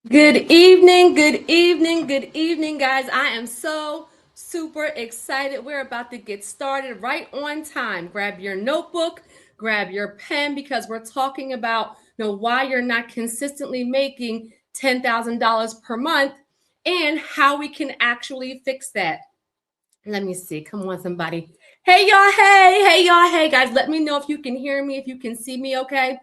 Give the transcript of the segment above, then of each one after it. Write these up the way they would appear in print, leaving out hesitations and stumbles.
Good evening, good evening, good evening, guys. I am so super excited. We're about to get started right on time. Grab your notebook, grab your pen because we're talking about why you're not consistently making $10,000 per month and how we can actually fix that. Let me see. Come on, somebody. Hey, y'all. Hey, y'all. Hey, guys. Let me know if you can hear me, if you can see me, okay?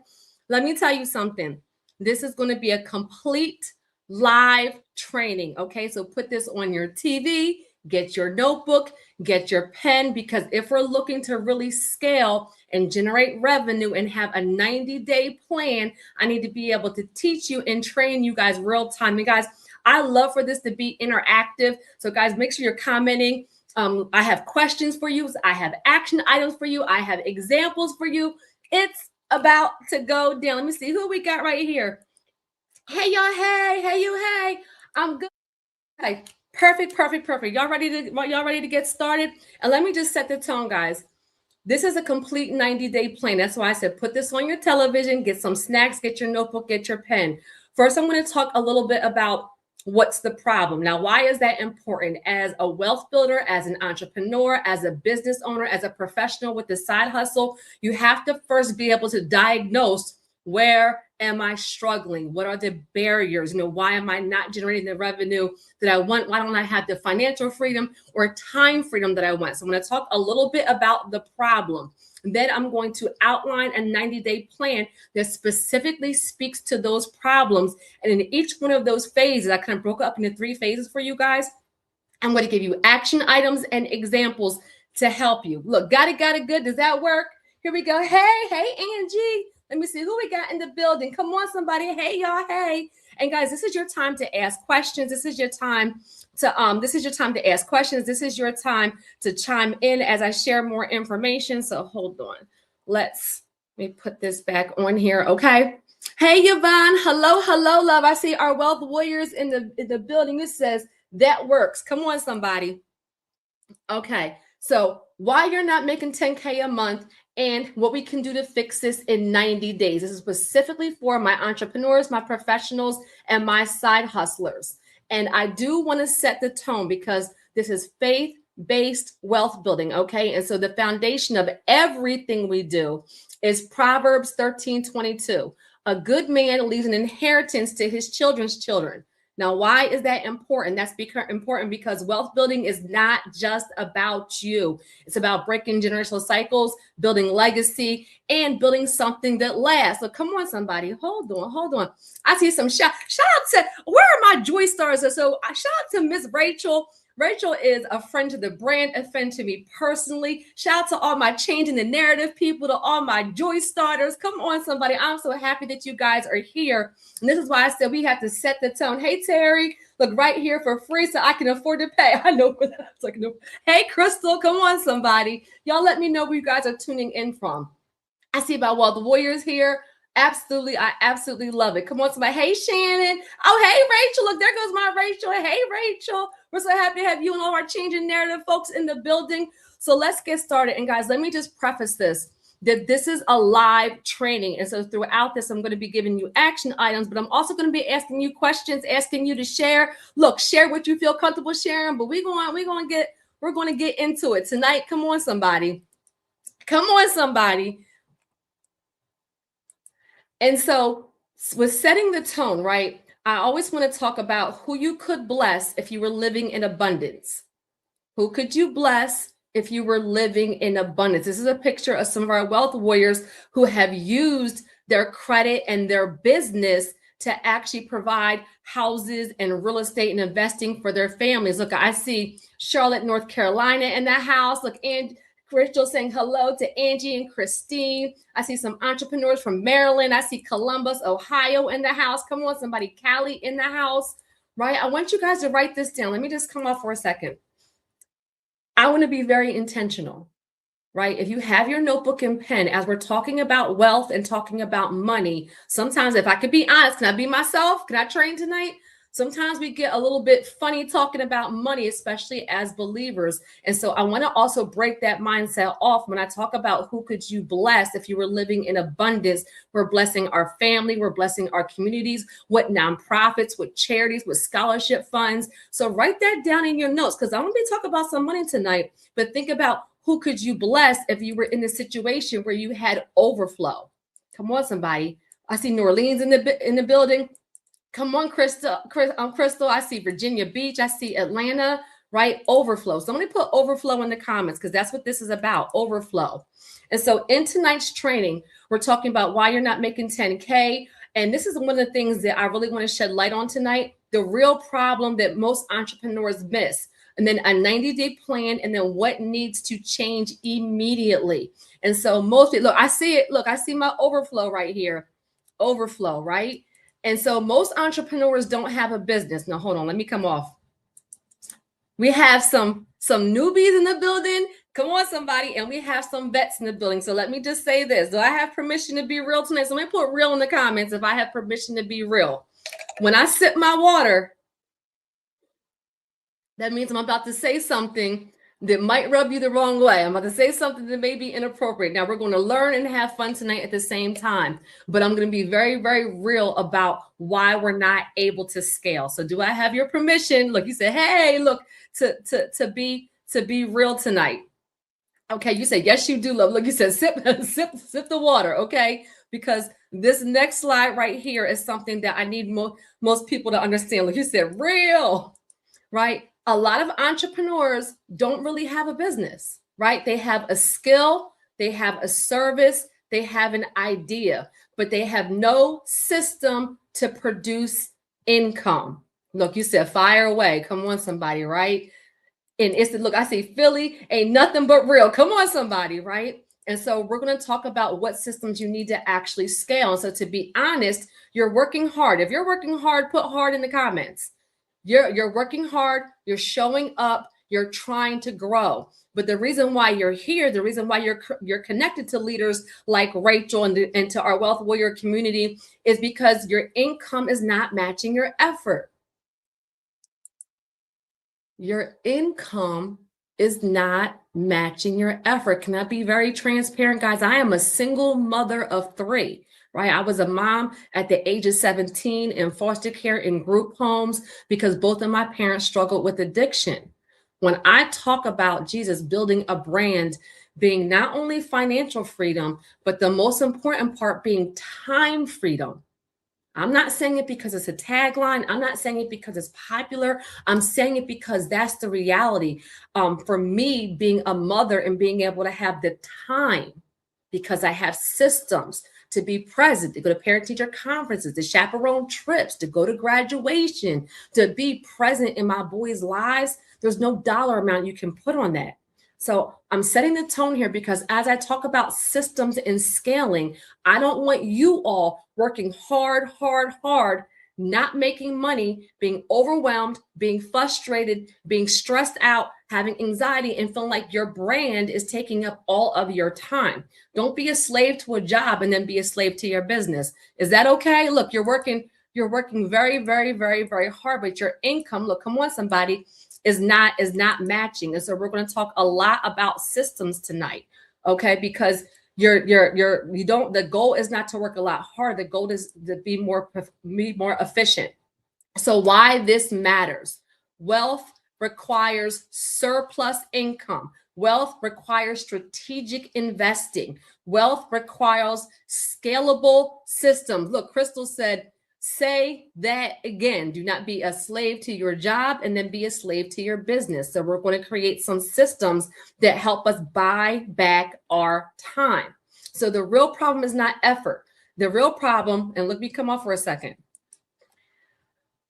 Let me tell you something. This is going to be a complete live training, okay? So put this on your TV, get your notebook, get your pen, because if we're looking to really scale and generate revenue and have a 90-day plan, I need to be able to teach you and train you guys real time. And guys, I love for this to be interactive. So guys, make sure you're commenting. I have questions for you. I have action items for you. I have examples for you. It's about to go down. Let me see who we got right here. Hey, y'all. Hey, you. Hey, I'm good. Okay, perfect. Y'all ready to get started? And let me just set the tone, guys. This is a complete 90-day plan. That's why I said put this on your television, get some snacks, get your notebook, get your pen. First, I'm going to talk a little bit about what's the problem. Now, why is that important? As a wealth builder, as an entrepreneur, as a business owner, as a professional with a side hustle, you have to first be able to diagnose, where am I struggling? What are the barriers? Why am I not generating the revenue that I want? Why don't I have the financial freedom or time freedom that I want? So I'm going to talk a little bit about the problem. Then I'm going to outline a 90-day plan that specifically speaks to those problems. And in each one of those phases, I kind of broke up into 3 phases for you guys. I'm going to give you action items and examples to help you. Look, got it good. Does that work? Here we go. Hey, Angie. Let me see who we got in the building. Come on, somebody. Hey, y'all. Hey. And guys, this is your time to ask questions. This is your time to ask questions. This is your time to chime in as I share more information. So hold on. Let me put this back on here. Okay. Hey, Yvonne. Hello, love. I see our wealth warriors in the building. This says that works. Come on, somebody. Okay. So why you're not making 10K a month and what we can do to fix this in 90 days. This is specifically for my entrepreneurs, my professionals, and my side hustlers. And I do want to set the tone because this is faith-based wealth building, okay? And so the foundation of everything we do is Proverbs 13:22. A good man leaves an inheritance to his children's children. Now, why is that important? That's important because wealth building is not just about you. It's about breaking generational cycles, building legacy, and building something that lasts. So come on, somebody. Hold on. I see some shout out to, where are my joy stars? So shout out to Miss Rachel. Rachel is a friend to the brand, a friend to me personally. Shout out to all my changing the narrative people, to all my joy starters. Come on, somebody. I'm so happy that you guys are here. And this is why I said we have to set the tone. Hey, Terry, look, right here for free so I can afford to pay. I know where that's like. No. Hey, Crystal, come on, somebody. Y'all let me know where you guys are tuning in from. I see about the Warriors here. Absolutely, I absolutely love it. Come on, somebody. Hey, Shannon. Oh, hey, Rachel. Look, there goes my Rachel. Hey, Rachel. We're so happy to have you and all our changing narrative folks in the building. So let's get started. And guys, let me just preface this, that this is a live training. And so throughout this, I'm going to be giving you action items, but I'm also going to be asking you questions, asking you to share. Look, share what you feel comfortable sharing, but we're going to get into it tonight. Come on, somebody. And so with setting the tone, right? I always want to talk about who you could bless if you were living in abundance. Who could you bless if you were living in abundance? This is a picture of some of our wealth warriors who have used their credit and their business to actually provide houses and real estate and investing for their families. Look, I see Charlotte, North Carolina in the house. Look, and Rachel saying hello to Angie and Christine. I see some entrepreneurs from Maryland. I see Columbus, Ohio in the house. Come on, somebody. Cali in the house, right? I want you guys to write this down. Let me just come off for a second. I want to be very intentional, right? If you have your notebook and pen, as we're talking about wealth and talking about money, sometimes if I could be honest, can I be myself? Can I train tonight? Sometimes we get a little bit funny talking about money, especially as believers. And so I want to also break that mindset off when I talk about who could you bless if you were living in abundance. We're blessing our family, we're blessing our communities, what nonprofits, what charities, what scholarship funds. So write that down in your notes, because I'm going to be talking about some money tonight. But think about who could you bless if you were in a situation where you had overflow. Come on, somebody. I see New Orleans in the building. Come on, Crystal. Crystal. I see Virginia Beach. I see Atlanta. Right? Overflow. Somebody put overflow in the comments, because that's what this is about. Overflow. And so in tonight's training, we're talking about why you're not making 10K. And this is one of the things that I really want to shed light on tonight. The real problem that most entrepreneurs miss. And then a 90-day plan, and then what needs to change immediately. And so most people, look, I see it. Look, I see my overflow right here. Overflow, right? And so most entrepreneurs don't have a business. Now, hold on, let me come off. We have some newbies in the building. Come on, somebody. And we have some vets in the building. So let me just say this. Do I have permission to be real tonight? So let me put real in the comments if I have permission to be real. When I sip my water, that means I'm about to say something that might rub you the wrong way. I'm about to say something that may be inappropriate. Now, we're going to learn and have fun tonight at the same time, but I'm going to be very, very real about why we're not able to scale. So do I have your permission? Look, you said, hey, look, to be real tonight. Okay, you say, yes, you do, love. Look, you said, sip the water, okay? Because this next slide right here is something that I need most people to understand. Look, you said real, right? A lot of entrepreneurs don't really have a business, right? They have a skill, they have a service, they have an idea, but they have no system to produce income. Look, you said fire away. Come on, somebody, right? And it's look, I see Philly ain't nothing but real. Come on, somebody, right? And so we're going to talk about what systems you need to actually scale. And so to be honest, you're working hard. If you're working hard, put hard in the comments. You're working hard, you're showing up, you're trying to grow. But the reason why you're here, the reason why you're connected to leaders like Rachel and to our Wealth Warrior community is because your income is not matching your effort. Your income is not matching your effort. Can I be very transparent, guys? I am a single mother of 3. Right? I was a mom at the age of 17 in foster care in group homes because both of my parents struggled with addiction. When I talk about Jesus building a brand, being not only financial freedom, but the most important part being time freedom. I'm not saying it because it's a tagline. I'm not saying it because it's popular. I'm saying it because that's the reality. For me, being a mother and being able to have the time, because I have systems to be present, to go to parent-teacher conferences, to chaperone trips, to go to graduation, to be present in my boys' lives. There's no dollar amount you can put on that. So I'm setting the tone here because as I talk about systems and scaling, I don't want you all working hard, not making money, being overwhelmed, being frustrated, being stressed out, having anxiety, and feeling like your brand is taking up all of your time. Don't be a slave to a job and then be a slave to your business. Is that okay? Look, you're working very, very, very, very hard, but your income, look, come on, somebody, is not matching. And so we're going to talk a lot about systems tonight, okay? Because the goal is not to work a lot harder. The goal is to be more efficient. So why this matters? Wealth requires surplus income. Wealth requires strategic investing. Wealth requires scalable systems. Look, Crystal said, say that again. Do not be a slave to your job and then be a slave to your business. So we're going to create some systems that help us buy back our time. So the real problem is not effort. The real problem, and let me come off for a second.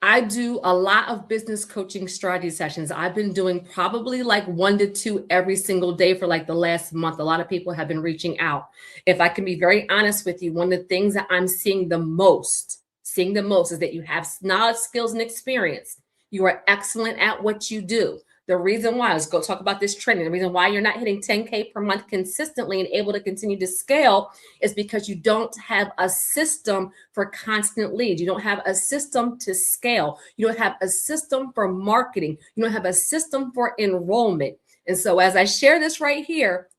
I do a lot of business coaching strategy sessions. I've been doing probably like 1 to 2 every single day for like the last month. A lot of people have been reaching out. If I can be very honest with you, one of the things that I'm seeing the most is that you have knowledge, skills, and experience. You are excellent at what you do. The reason why, let's go talk about this training. The reason why you're not hitting 10K per month consistently and able to continue to scale is because you don't have a system for constant leads. You don't have a system to scale. You don't have a system for marketing. You don't have a system for enrollment. And so as I share this right here,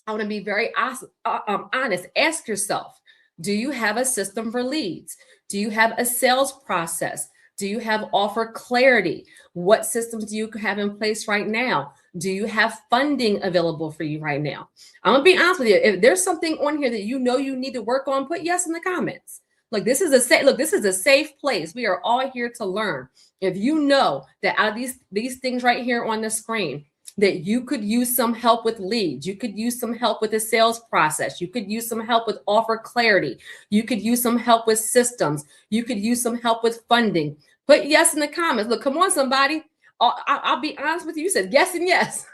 I want to be very honest. Ask yourself, do you have a system for leads? Do you have a sales process? Do you have offer clarity? What systems do you have in place right now? Do you have funding available for you right now? I'm gonna be honest with you. If there's something on here that you know you need to work on, put yes in the comments. Look, this is a safe place. We are all here to learn. If you know that out of these things right here on the screen, that you could use some help with leads, you could use some help with the sales process, you could use some help with offer clarity, you could use some help with systems, you could use some help with funding, put yes in the comments. Look, come on, somebody. I'll be honest with you. You said yes and yes.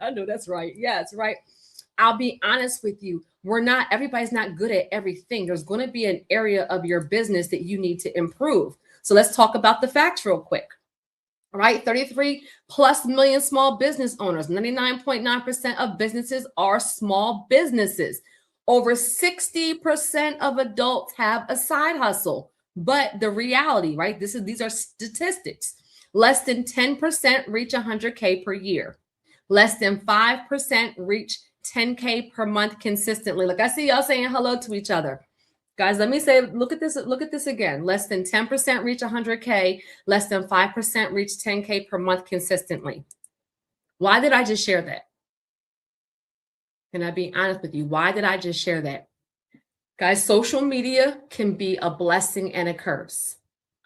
I know that's right. Yeah, it's right. I'll be honest with you. Everybody's not good at everything. There's going to be an area of your business that you need to improve. So let's talk about the facts real quick. Right? 33 plus million small business owners. 99.9% of businesses are small businesses. Over 60% of adults have a side hustle. But the reality, right? These are statistics. Less than 10% reach 100K per year. Less than 5% reach 10K per month consistently. Look, I see y'all saying hello to each other. Guys, let me say, look at this again. Less than 10% reach 100K, less than 5% reach 10K per month consistently. Why did I just share that? Can I be honest with you? Why did I just share that? Guys, social media can be a blessing and a curse.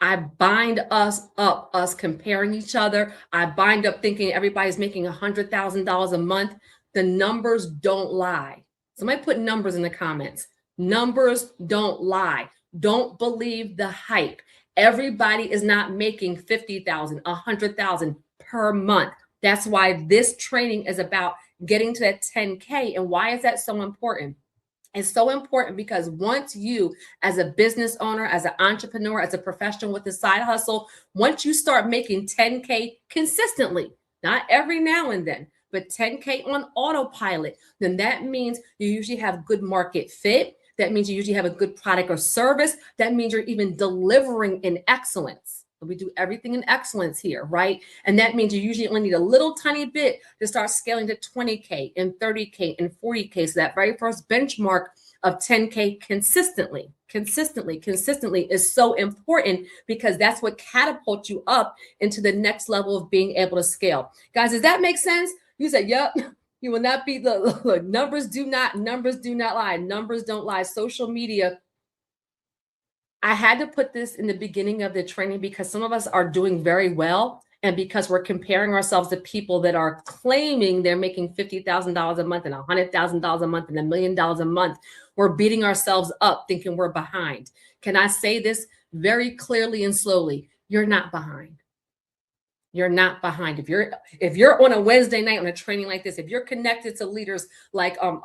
I bind us up, us comparing each other. I bind up thinking everybody's making $100,000 a month. The numbers don't lie. Somebody put numbers in the comments. Numbers don't lie. Don't believe the hype. Everybody is not making 50,000, 100,000 per month. That's why this training is about getting to that 10K. And why is that so important? It's so important because once you, as a business owner, as an entrepreneur, as a professional with a side hustle, once you start making 10K consistently, not every now and then, but 10K on autopilot, then that means you usually have good market fit. That means you usually have a good product or service. That means you're even delivering in excellence. We do everything in excellence here, right? And that means you usually only need a little tiny bit to start scaling to 20K and 30K and 40K. So that very first benchmark of 10K consistently is so important because that's what catapults you up into the next level of being able to scale. Guys, does that make sense? You said, yep. You will not be look, numbers do not lie. Numbers don't lie. Social media. I had to put this in the beginning of the training because some of us are doing very well. And because we're comparing ourselves to people that are claiming they're making $50,000 a month and $100,000 a month and $1 million a month, we're beating ourselves up thinking we're behind. Can I say this very clearly and slowly? You're not behind. You're not behind. If you're on a Wednesday night on a training like this, if you're connected to leaders like our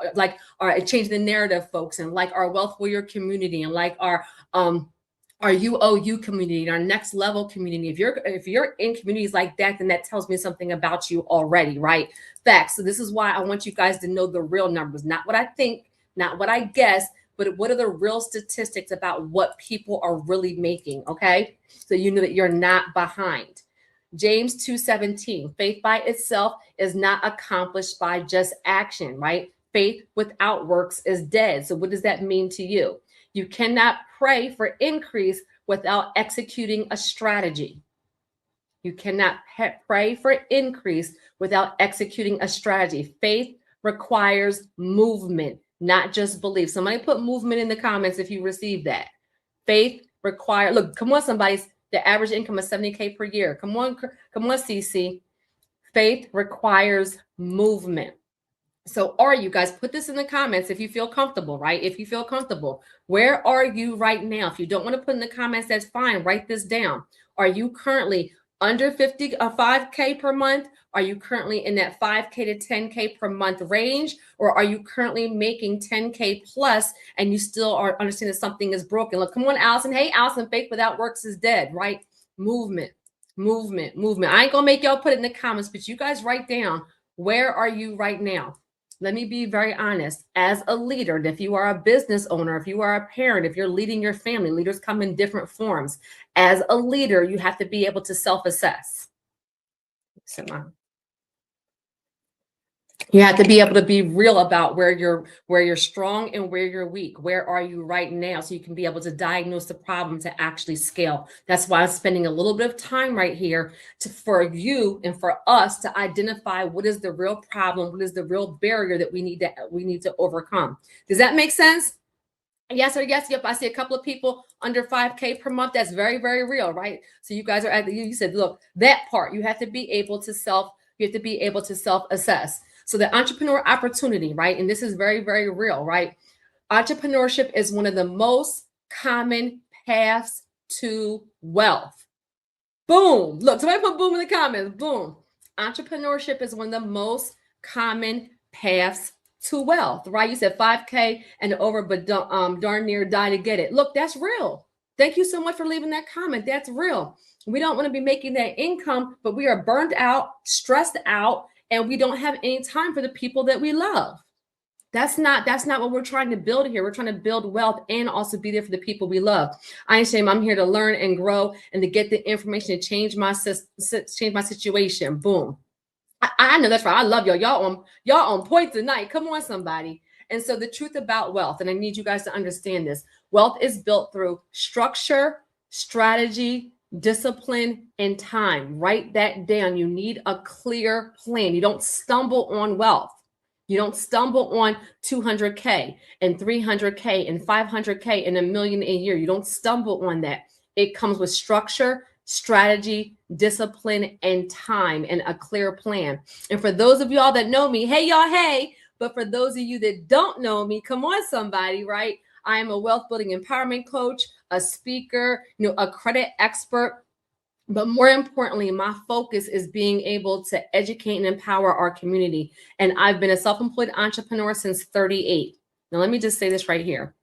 Change the Narrative folks and like our Wealth Warrior community and like our UOU community and our Next Level community, if you're in communities like that, then that tells me something about you already, right? Facts. So this is why I want you guys to know the real numbers, not what I think, not what I guess, but what are the real statistics about what people are really making, okay? So you know that you're not behind. James 2:17, faith by itself is not accomplished by just action, right? Faith without works is dead. So what does that mean to you? You cannot pray for increase without executing a strategy. You cannot pray for increase without executing a strategy. Faith requires movement, not just belief. Somebody put movement in the comments if you received that. Faith requires, look, come on, somebody. The average income is 70K per year. Come on, CC. Faith requires movement. So are you guys, put this in the comments if you feel comfortable, right? If you feel comfortable, where are you right now? If you don't want to put in the comments, that's fine. Write this down. Are you currently under 5K per month? Are you currently in that 5K to 10K per month range? Or are you currently making 10K plus and you still are understanding something is broken? Look, come on, Allison. Hey, Allison, faith without works is dead, right? Movement. Movement, movement. I ain't gonna make y'all put it in the comments, but you guys write down, where are you right now? Let me be very honest. As a leader, if you are a business owner, if you are a parent, if you're leading your family, leaders come in different forms. As a leader, you have to be able to self-assess. You have to be able to be real about where you're strong and where you're weak. Where are you right now? So you can be able to diagnose the problem to actually scale. That's why I'm spending a little bit of time right here for you and for us to identify what is the real problem, what is the real barrier that we need to overcome. Does that make sense? Yes or yes. Yep. I see a couple of people under 5K per month. That's very, very real, right? So you guys are you said, look, that part, you have to be able to self-assess. So the entrepreneur opportunity, right? And this is very, very real, right? Entrepreneurship is one of the most common paths to wealth. Boom. Look, somebody put boom in the comments. Boom. Entrepreneurship is one of the most common paths to wealth, right? You said 5K and over, but darn near die to get it. Look, that's real. Thank you so much for leaving that comment. That's real. We don't want to be making that income, but we are burned out, stressed out, and we don't have any time for the people that we love. That's not what we're trying to build here. We're trying to build wealth and also be there for the people we love. I ain't saying I'm here to learn and grow and to get the information to change my situation. Boom. I know that's right. I love y'all. Y'all on point tonight. Come on, somebody. And so the truth about wealth, and I need you guys to understand this. Wealth is built through structure, strategy, discipline, and time. Write that down. You need a clear plan. You don't stumble on wealth. You don't stumble on 200K and 300K and 500K and $1 million a year. You don't stumble on that. It comes with structure, strategy, discipline, and time, and a clear plan. And for those of y'all that know me, hey, y'all, hey. But for those of you that don't know me, come on, somebody, right? I am a wealth building empowerment coach, a speaker, a credit expert. But more importantly, my focus is being able to educate and empower our community. And I've been a self-employed entrepreneur since 38. Now, let me just say this right here.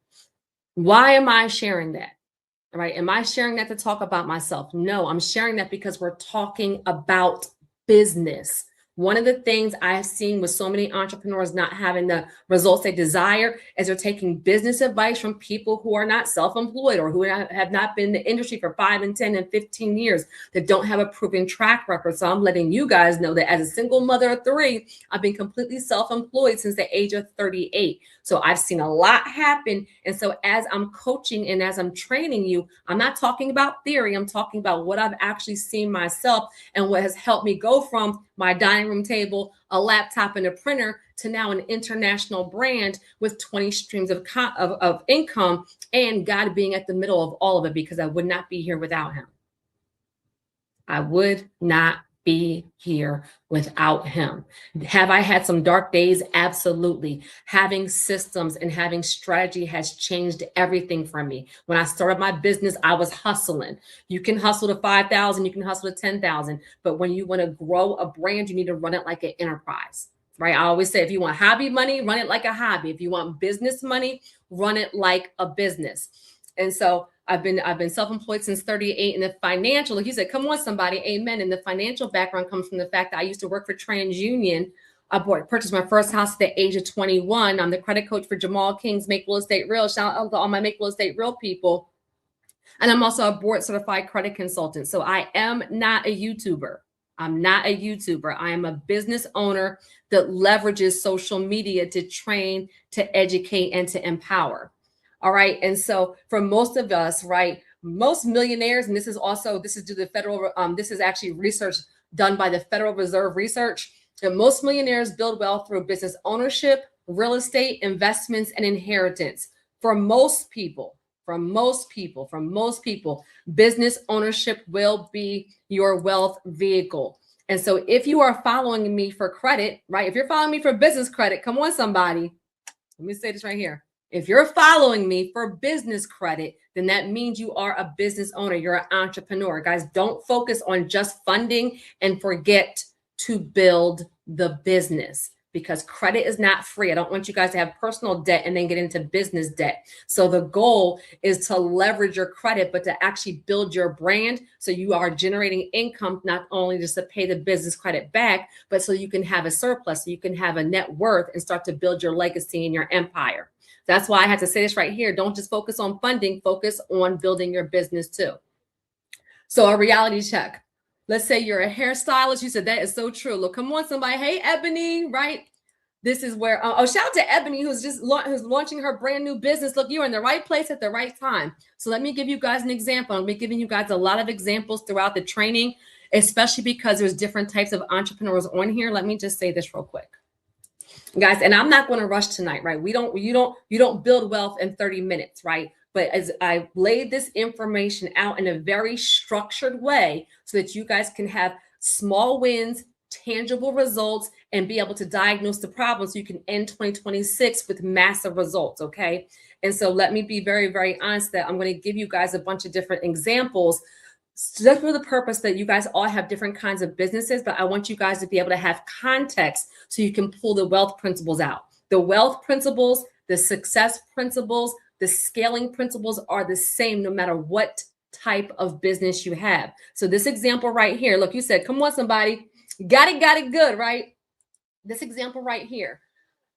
Why am I sharing that? Right? Am I sharing that to talk about myself? No, I'm sharing that because we're talking about business. One of the things I've seen with so many entrepreneurs not having the results they desire is they're taking business advice from people who are not self-employed or who have not been in the industry for 5 and 10 and 15 years, that don't have a proven track record. So I'm letting you guys know that as a single mother of 3, I've been completely self-employed since the age of 38. So I've seen a lot happen. And so as I'm coaching and as I'm training you, I'm not talking about theory. I'm talking about what I've actually seen myself and what has helped me go from my dining room table, a laptop, and a printer to now an international brand with 20 streams of income, and God being at the middle of all of it, because I would not be here without him. I would not be here without him. Have I had some dark days? Absolutely. Having systems and having strategy has changed everything for me. When I started my business, I was hustling. You can hustle to 5,000, you can hustle to 10,000, but when you want to grow a brand, you need to run it like an enterprise, right? I always say, if you want hobby money, run it like a hobby. If you want business money, run it like a business. And so I've been self-employed since 38, and the financial, like you said, come on, somebody, amen. And the financial background comes from the fact that I used to work for TransUnion. I purchased my first house at the age of 21. I'm the credit coach for Jamal King's Make Real Estate Real. Shout out to all my Make Real Estate Real people. And I'm also a board certified credit consultant. So I am not a YouTuber. I'm not a YouTuber. I am a business owner that leverages social media to train, to educate, and to empower. All right. And so for most of us, right, most millionaires, and this is due to the federal, this is actually research done by the Federal Reserve Research, that most millionaires build wealth through business ownership, real estate, investments, and inheritance. For most people, business ownership will be your wealth vehicle. And so if you are following me for credit, right, if you're following me for business credit, come on, somebody, let me say this right here. If you're following me for business credit, then that means you are a business owner. You're an entrepreneur. Guys, don't focus on just funding and forget to build the business, because credit is not free. I don't want you guys to have personal debt and then get into business debt. So the goal is to leverage your credit, but to actually build your brand so you are generating income, not only just to pay the business credit back, but so you can have a surplus, so you can have a net worth and start to build your legacy and your empire. That's why I had to say this right here. Don't just focus on funding, focus on building your business too. So a reality check. Let's say you're a hairstylist. You said that is so true. Look, come on, somebody. Hey, Ebony, right? This is where, shout out to Ebony, who's launching her brand new business. Look, you're in the right place at the right time. So let me give you guys an example. I'll be giving you guys a lot of examples throughout the training, especially because there's different types of entrepreneurs on here. Let me just say this real quick, guys, and I'm not going to rush tonight, right? You don't build wealth in 30 minutes, right? But as I laid this information out in a very structured way so that you guys can have small wins, tangible results, and be able to diagnose the problem so you can end 2026 with massive results, okay? And so let me be very, very honest that I'm going to give you guys a bunch of different examples just for the purpose that you guys all have different kinds of businesses, but I want you guys to be able to have context so you can pull the wealth principles out. The wealth principles, the success principles, the scaling principles are the same no matter what type of business you have. So this example right here, look, you said, come on, somebody, got it good, right? This example right here.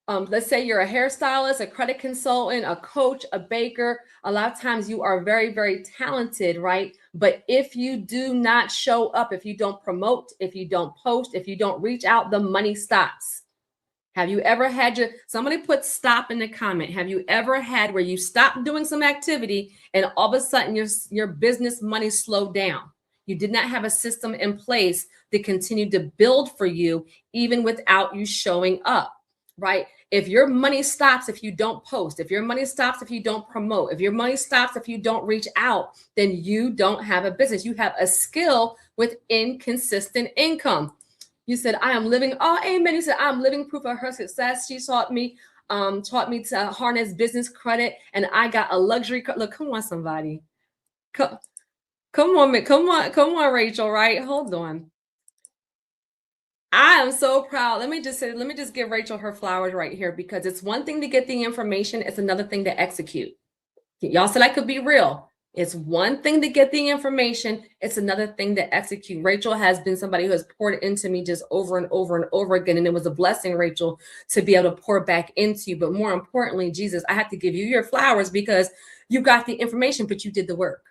Let's say you're a hairstylist, a credit consultant, a coach, a baker. A lot of times you are very, very talented, right? But if you do not show up, if you don't promote, if you don't post, if you don't reach out, the money stops. Have you ever had somebody put stop in the comment? Have you ever had where you stopped doing some activity and all of a sudden your business money slowed down? You did not have a system in place that continued to build for you even without you showing up, right? If your money stops if you don't post, if your money stops if you don't promote, if your money stops if you don't reach out, then you don't have a business. You have a skill with inconsistent income. You said, I am living, oh, amen. You said, I'm living proof of her success. She taught me to harness business credit, and I got a luxury. Look, come on, somebody. Come on, Rachel, right? Hold on. I am so proud. Let me just give Rachel her flowers right here, because it's one thing to get the information. It's another thing to execute. Y'all said I could be real. It's one thing to get the information. It's another thing to execute. Rachel has been somebody who has poured into me just over and over and over again. And it was a blessing, Rachel, to be able to pour back into you. But more importantly, Jesus, I have to give you your flowers because you got the information, but you did the work.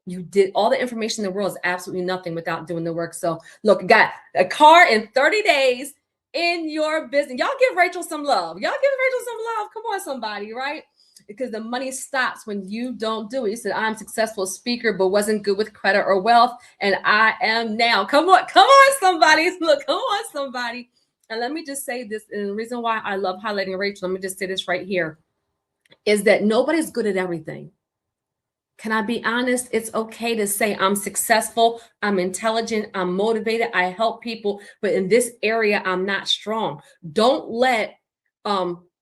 You did all the information in the world is absolutely nothing without doing the work. So look, got a car in 30 days in your business. Y'all give Rachel some love. Y'all give Rachel some love. Come on, somebody, right? Because the money stops when you don't do it. You said, I'm a successful speaker, but wasn't good with credit or wealth. And I am now. Come on, somebody. Look, come on, somebody. And let me just say this. And the reason why I love highlighting Rachel, let me just say this right here, is that nobody's good at everything. Can I be honest? It's okay to say I'm successful, I'm intelligent, I'm motivated, I help people, but in this area, I'm not strong. Don't let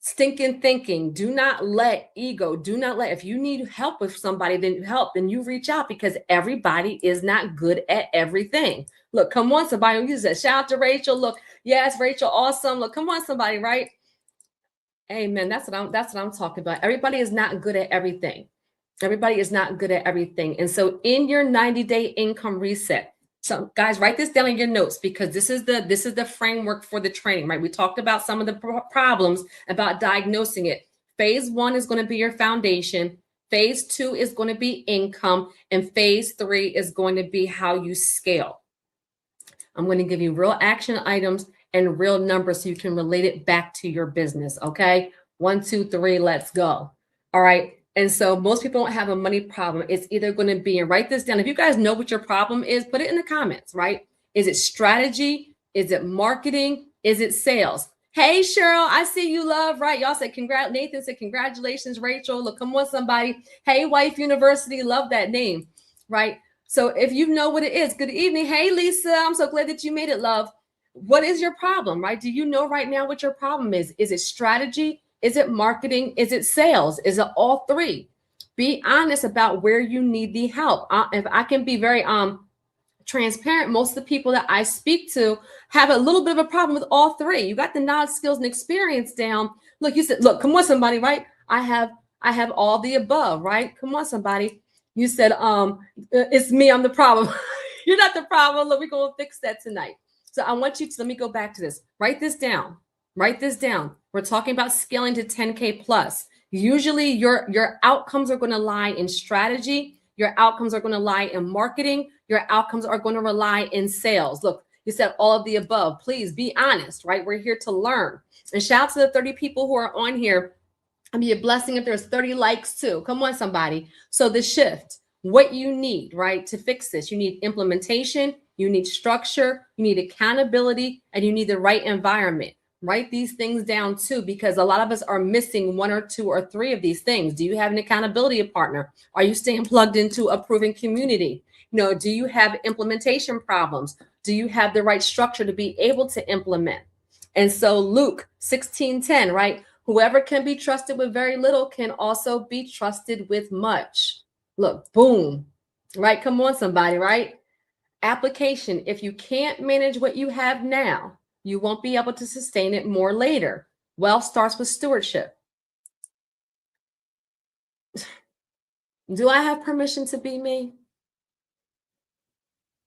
stinking thinking, do not let ego, if you need help with somebody, then you reach out, because everybody is not good at everything. Look, come on, somebody. You said, shout out to Rachel. Look, yes, Rachel, awesome. Look, come on, somebody, right? Amen. That's what I'm talking about. Everybody is not good at everything. Everybody is not good at everything. And so in your 90-day income reset, so guys, write this down in your notes, because this is the framework for the training, right? We talked about some of the problems about diagnosing it. Phase 1 is going to be your foundation. Phase 2 is going to be income. And phase 3 is going to be how you scale. I'm going to give you real action items and real numbers so you can relate it back to your business. Okay. 1, 2, 3, let's go. All right. And so most people don't have a money problem. It's either going to be, and write this down. If you guys know what your problem is, put it in the comments, right? Is it strategy? Is it marketing? Is it sales? Hey, Cheryl, I see you, love, right? Y'all said Nathan said, congratulations, Rachel. Look, come on, somebody. Hey, Wife University, love that name, right? So if you know what it is, good evening. Hey, Lisa, I'm so glad that you made it, love. What is your problem, right? Do you know right now what your problem is? Is it strategy? Is it marketing? Is it sales? Is it all three? Be honest about where you need the help. If I can be very transparent, most of the people that I speak to have a little bit of a problem with all three. You got the knowledge, skills, and experience down. Look, you said, look, come on, somebody, right? I have all the above, right? Come on, somebody. You said, it's me, I'm the problem. You're not the problem. Look, we're gonna fix that tonight. So I want you to, let me go back to this. Write this down. Write this down. We're talking about scaling to 10K plus. Usually your outcomes are going to lie in strategy. Your outcomes are going to lie in marketing. Your outcomes are going to rely in sales. Look, you said all of the above. Please be honest, right? We're here to learn. And shout out to the 30 people who are on here. I mean, a blessing if there's 30 likes too. Come on, somebody. So the shift, what you need, right, to fix this, you need implementation, you need structure, you need accountability, and you need the right environment. Write these things down too, because a lot of us are missing one or two or three of these things. Do you have an accountability partner? Are you staying plugged into a proven community? Do you have implementation problems? Do you have the right structure to be able to implement? And so Luke 16:10, right? Whoever can be trusted with very little can also be trusted with much. Look, boom, right? Come on, somebody, right? Application. If you can't manage what you have now, you won't be able to sustain it more later. Wealth starts with stewardship. Do I have permission to be me?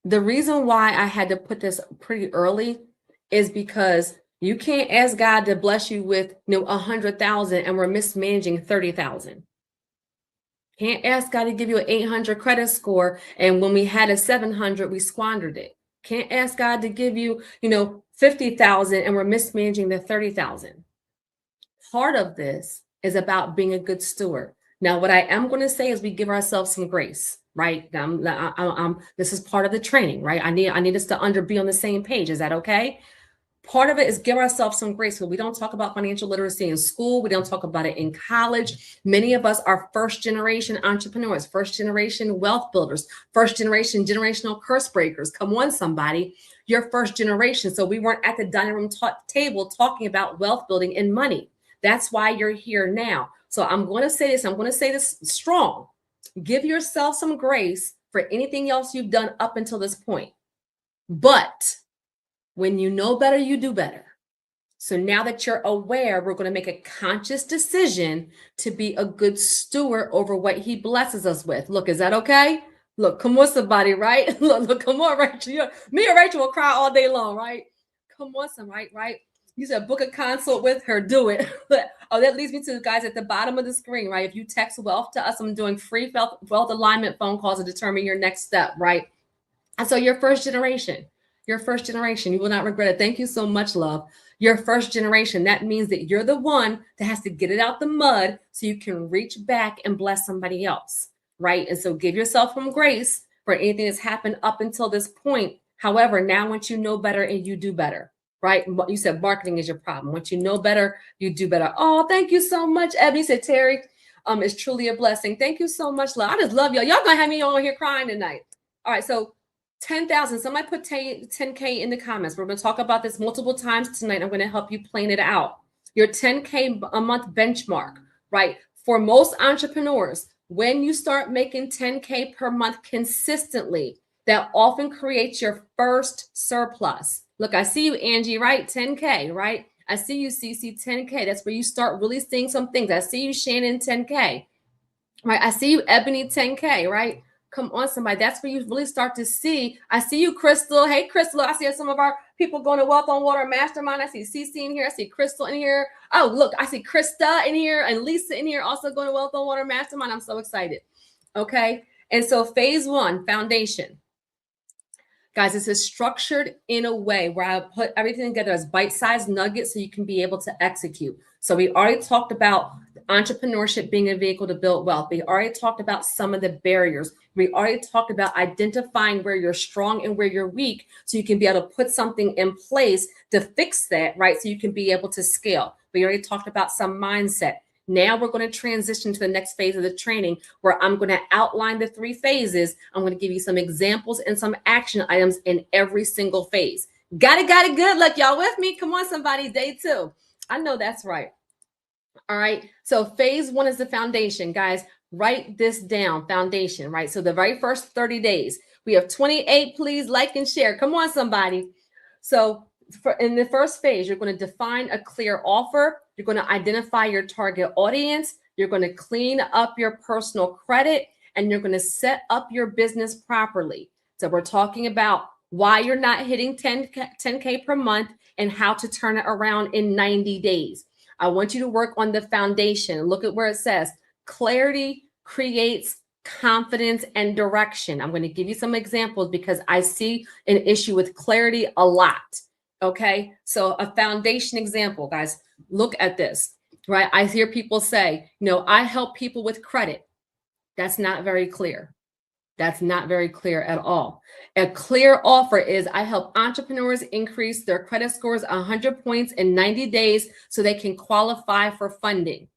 The reason why I had to put this pretty early is because you can't ask God to bless you with 100,000 and we're mismanaging 30,000. Can't ask God to give you an 800 credit score and when we had a 700 we squandered it. Can't ask God to give you 50,000 and we're mismanaging the 30,000. Part of this is about being a good steward. Now, what I am going to say is we give ourselves some grace, right? This is part of the training, right? I need us to be on the same page. Is that okay? Part of it is give ourselves some grace. So we don't talk about financial literacy in school. We don't talk about it in college. Many of us are first generation entrepreneurs, first generation wealth builders, first generation generational curse breakers. Come on, somebody. You're first generation. So we weren't at the dining room table talking about wealth building and money. That's why you're here now. So I'm going to say this. I'm going to say this strong. Give yourself some grace for anything else you've done up until this point. But when you know better, you do better. So now that you're aware, we're going to make a conscious decision to be a good steward over what he blesses us with. Look, is that okay? Look, come on, somebody, right? Look, come on, Rachel. Me and Rachel will cry all day long, right? Come on, somebody, right? You said book a consult with her, do it. Oh, that leads me to the guys at the bottom of the screen, right? If you text wealth to us, I'm doing free wealth alignment phone calls to determine your next step, right? And so you're first generation. You're first generation. You will not regret it. Thank you so much, love. You're first generation. That means that you're the one that has to get it out the mud so you can reach back and bless somebody else, right? And so give yourself some grace for anything that's happened up until this point. However, now once you know better and you do better, right? You said marketing is your problem. Once you know better, you do better. Oh, thank you so much, Ebony. Said Terry, it's truly a blessing. Thank you so much, love. I just love y'all. Y'all gonna have me on here crying tonight. All right, so 10,000. Somebody put 10K in the comments. We're going to talk about this multiple times tonight. I'm going to help you plan it out. Your 10K a month benchmark, right? For most entrepreneurs, when you start making 10K per month consistently, that often creates your first surplus. Look, I see you, Angie, right? 10K, right? I see you, CC, 10K. That's where you start really seeing some things. I see you, Shannon, 10K, right? I see you, Ebony, 10K, right? Come on, somebody. That's where you really start to see. I see you, Crystal. Hey, Crystal. I see some of our people going to Wealth on Water Mastermind. I see CC in here. I see Crystal in here. Oh, look, I see Krista in here and Lisa in here also going to Wealth on Water Mastermind. I'm so excited. Okay. And so phase one, foundation. Guys, this is structured in a way where I put everything together as bite-sized nuggets so you can be able to execute. So we already talked about entrepreneurship being a vehicle to build wealth. We already talked about some of the barriers. We already talked about identifying where you're strong and where you're weak so you can be able to put something in place to fix that, right? So you can be able to scale. We already talked about some mindset. Now we're going to transition to the next phase of the training where I'm going to outline the 3 phases. I'm going to give you some examples and some action items in every single phase. Got it good. Look, y'all with me? Come on, somebody. Day 2. I know that's right. All right. So phase 1 is the foundation, guys. Write this down, foundation, right? So the very first 30 days, we have 28, please like and share. Come on, somebody. So in the first phase, you're going to define a clear offer. You're going to identify your target audience. You're going to clean up your personal credit, and you're going to set up your business properly. So we're talking about why you're not hitting 10K per month and how to turn it around in 90 days. I want you to work on the foundation. Look at where it says clarity creates confidence and direction. I'm going to give you some examples because I see an issue with clarity a lot. Okay. So a foundation example, guys, look at this, right? I hear people say, I help people with credit. That's not very clear. That's not very clear at all. A clear offer is I help entrepreneurs increase their credit scores 100 points in 90 days so they can qualify for funding.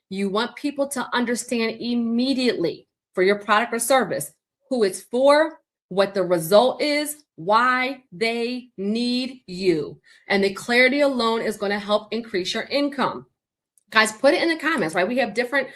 You want people to understand immediately for your product or service who it's for, what the result is, why they need you. And the clarity alone is going to help increase your income. Guys, put it in the comments, right? We have different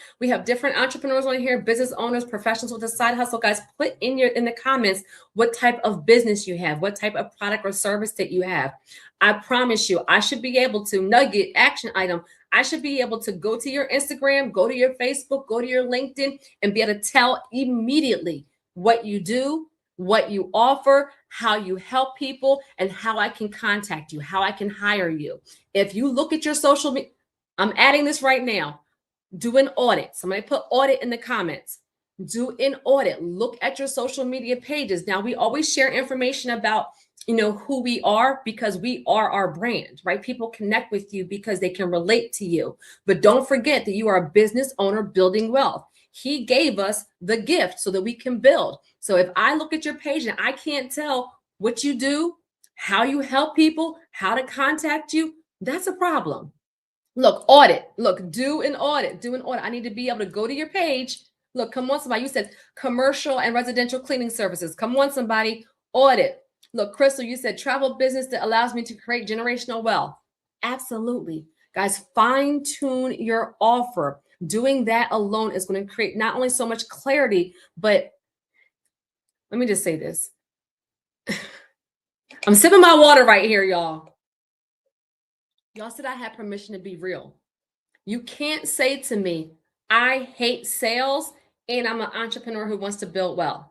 entrepreneurs on here, business owners, professionals with a side hustle. Guys, put in the comments what type of business you have, what type of product or service that you have. I promise you, I should be able to nugget action item. I should be able to go to your Instagram, go to your Facebook, go to your LinkedIn, and be able to tell immediately what you do, what you offer, how you help people, and how I can contact you, how I can hire you. If you look at your social media, I'm adding this right now. Do an audit. Somebody put audit in the comments. Do an audit. Look at your social media pages. Now, we always share information about, who we are because we are our brand, right? People connect with you because they can relate to you. But don't forget that you are a business owner building wealth. He gave us the gift so that we can build. So if I look at your page and I can't tell what you do, how you help people, how to contact you, that's a problem. Look, audit. Look, do an audit. I need to be able to go to your page. Look, come on, somebody. You said commercial and residential cleaning services. Come on, somebody. Audit. Look, Crystal, you said travel business that allows me to create generational wealth. Absolutely. Guys, fine tune your offer. Doing that alone is going to create not only so much clarity, but let me just say this. I'm sipping my water right here, y'all. Y'all said I had permission to be real. You can't say to me, I hate sales and I'm an entrepreneur who wants to build wealth.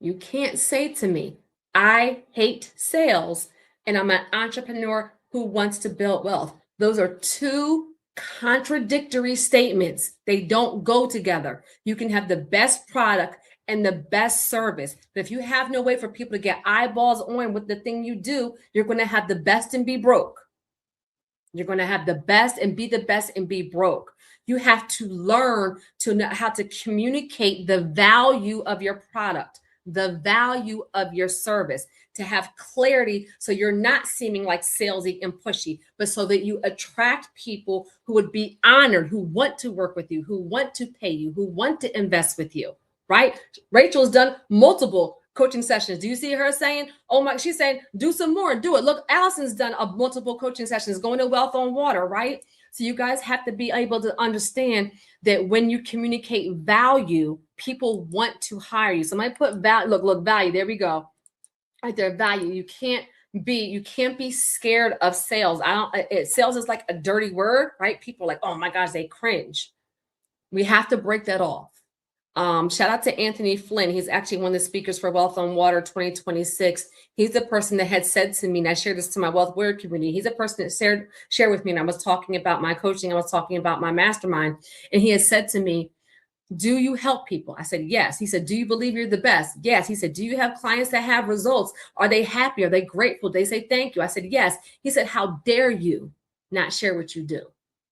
You can't say to me, I hate sales and I'm an entrepreneur who wants to build wealth. Those are two contradictory statements. They don't go together. You can have the best product and the best service. But if you have no way for people to get eyeballs on with the thing you do, you're going to have the best and be broke. You're going to have the best and be the best and be broke. You have to learn to know how to communicate the value of your product, the value of your service, to have clarity so you're not seeming like salesy and pushy, but so that you attract people who would be honored, who want to work with you, who want to pay you, who want to invest with you. Right? Rachel's done multiple coaching sessions. Do you see her saying, oh my, she's saying, do some more, do it. Look, Allison's done multiple coaching sessions, going to Wealth on Water, right? So you guys have to be able to understand that when you communicate value, people want to hire you. Somebody put value, look, value, there we go. Right there, value. You can't be scared of sales. Sales is like a dirty word, right? People are like, oh my gosh, they cringe. We have to break that off. Shout out to Anthony Flynn. He's actually one of the speakers for Wealth on Water 2026. He's the person that had said to me, and I shared this to my Wealth Warrior community. He's a person that shared with me, and I was talking about my coaching. I was talking about my mastermind, and he has said to me, do you help people? I said, yes. He said, do you believe you're the best? Yes. He said, do you have clients that have results? Are they happy? Are they grateful? They say, thank you. I said, yes. He said, how dare you not share what you do?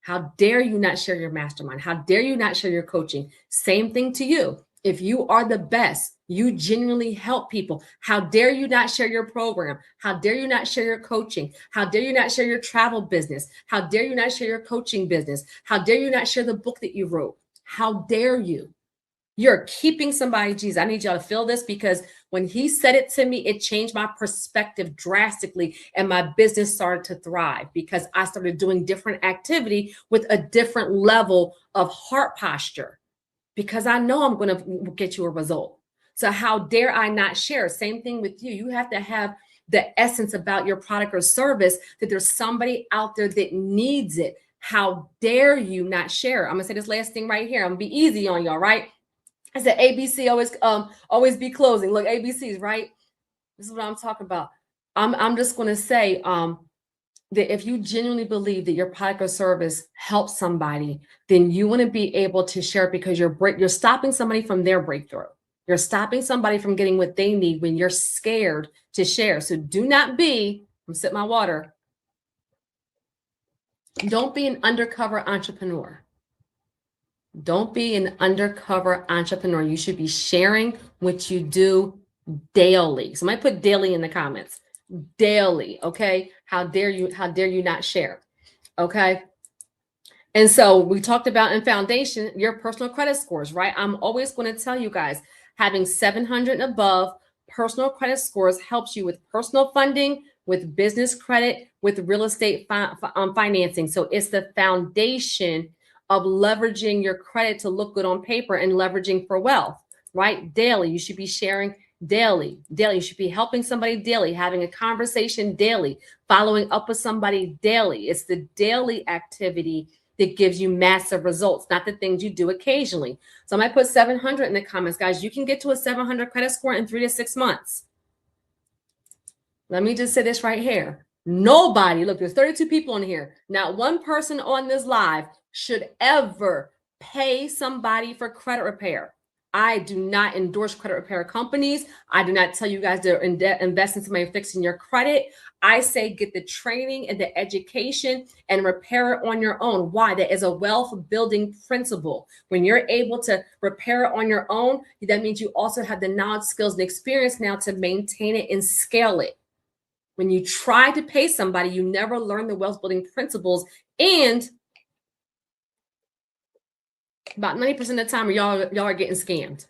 How dare you not share your mastermind? How dare you not share your coaching? Same thing to you. If you are the best, you genuinely help people. How dare you not share your program? How dare you not share your coaching? How dare you not share your travel business? How dare you not share your coaching business? How dare you not share the book that you wrote? How dare you? You're keeping somebody. Geez, I need y'all to feel this, because when he said it to me, it changed my perspective drastically, and my business started to thrive because I started doing different activity with a different level of heart posture, because I know I'm going to get you a result. So how dare I not share? Same thing with you. You have to have the essence about your product or service, that there's somebody out there that needs it. How dare you not share? I'm gonna say this last thing right here. I'm gonna be easy on y'all, right? I said ABC always be closing. Look, ABCs, right? This is what I'm talking about. I'm just gonna say that if you genuinely believe that your product or service helps somebody, then you want to be able to share it, because you're stopping somebody from their breakthrough. You're stopping somebody from getting what they need when you're scared to share. So do not be, I'm sipping my water. Don't be an undercover entrepreneur. Don't be an undercover entrepreneur. You should be sharing what you do daily. Somebody put daily in the comments. Daily, okay? How dare you not share? Okay? And so we talked about in foundation, your personal credit scores, right? I'm always going to tell you guys, having 700 and above personal credit scores helps you with personal funding, with business credit, with real estate financing. So it's the foundation of leveraging your credit to look good on paper and leveraging for wealth, right? Daily, you should be sharing daily. You should be helping somebody daily, having a conversation daily, following up with somebody daily. It's the daily activity that gives you massive results, not the things you do occasionally. So I might put 700 in the comments, guys. You can get to a 700 credit score in 3 to 6 months. Let me just say this right here. Nobody, look, there's 32 people in here. Not one person on this live should ever pay somebody for credit repair. I do not endorse credit repair companies. I do not tell you guys to invest in somebody fixing your credit. I say get the training and the education and repair it on your own. Why? That is a wealth building principle. When you're able to repair it on your own, that means you also have the knowledge, skills, and experience now to maintain it and scale it. When you try to pay somebody, you never learn the wealth building principles. And about 90% of the time, y'all are getting scammed.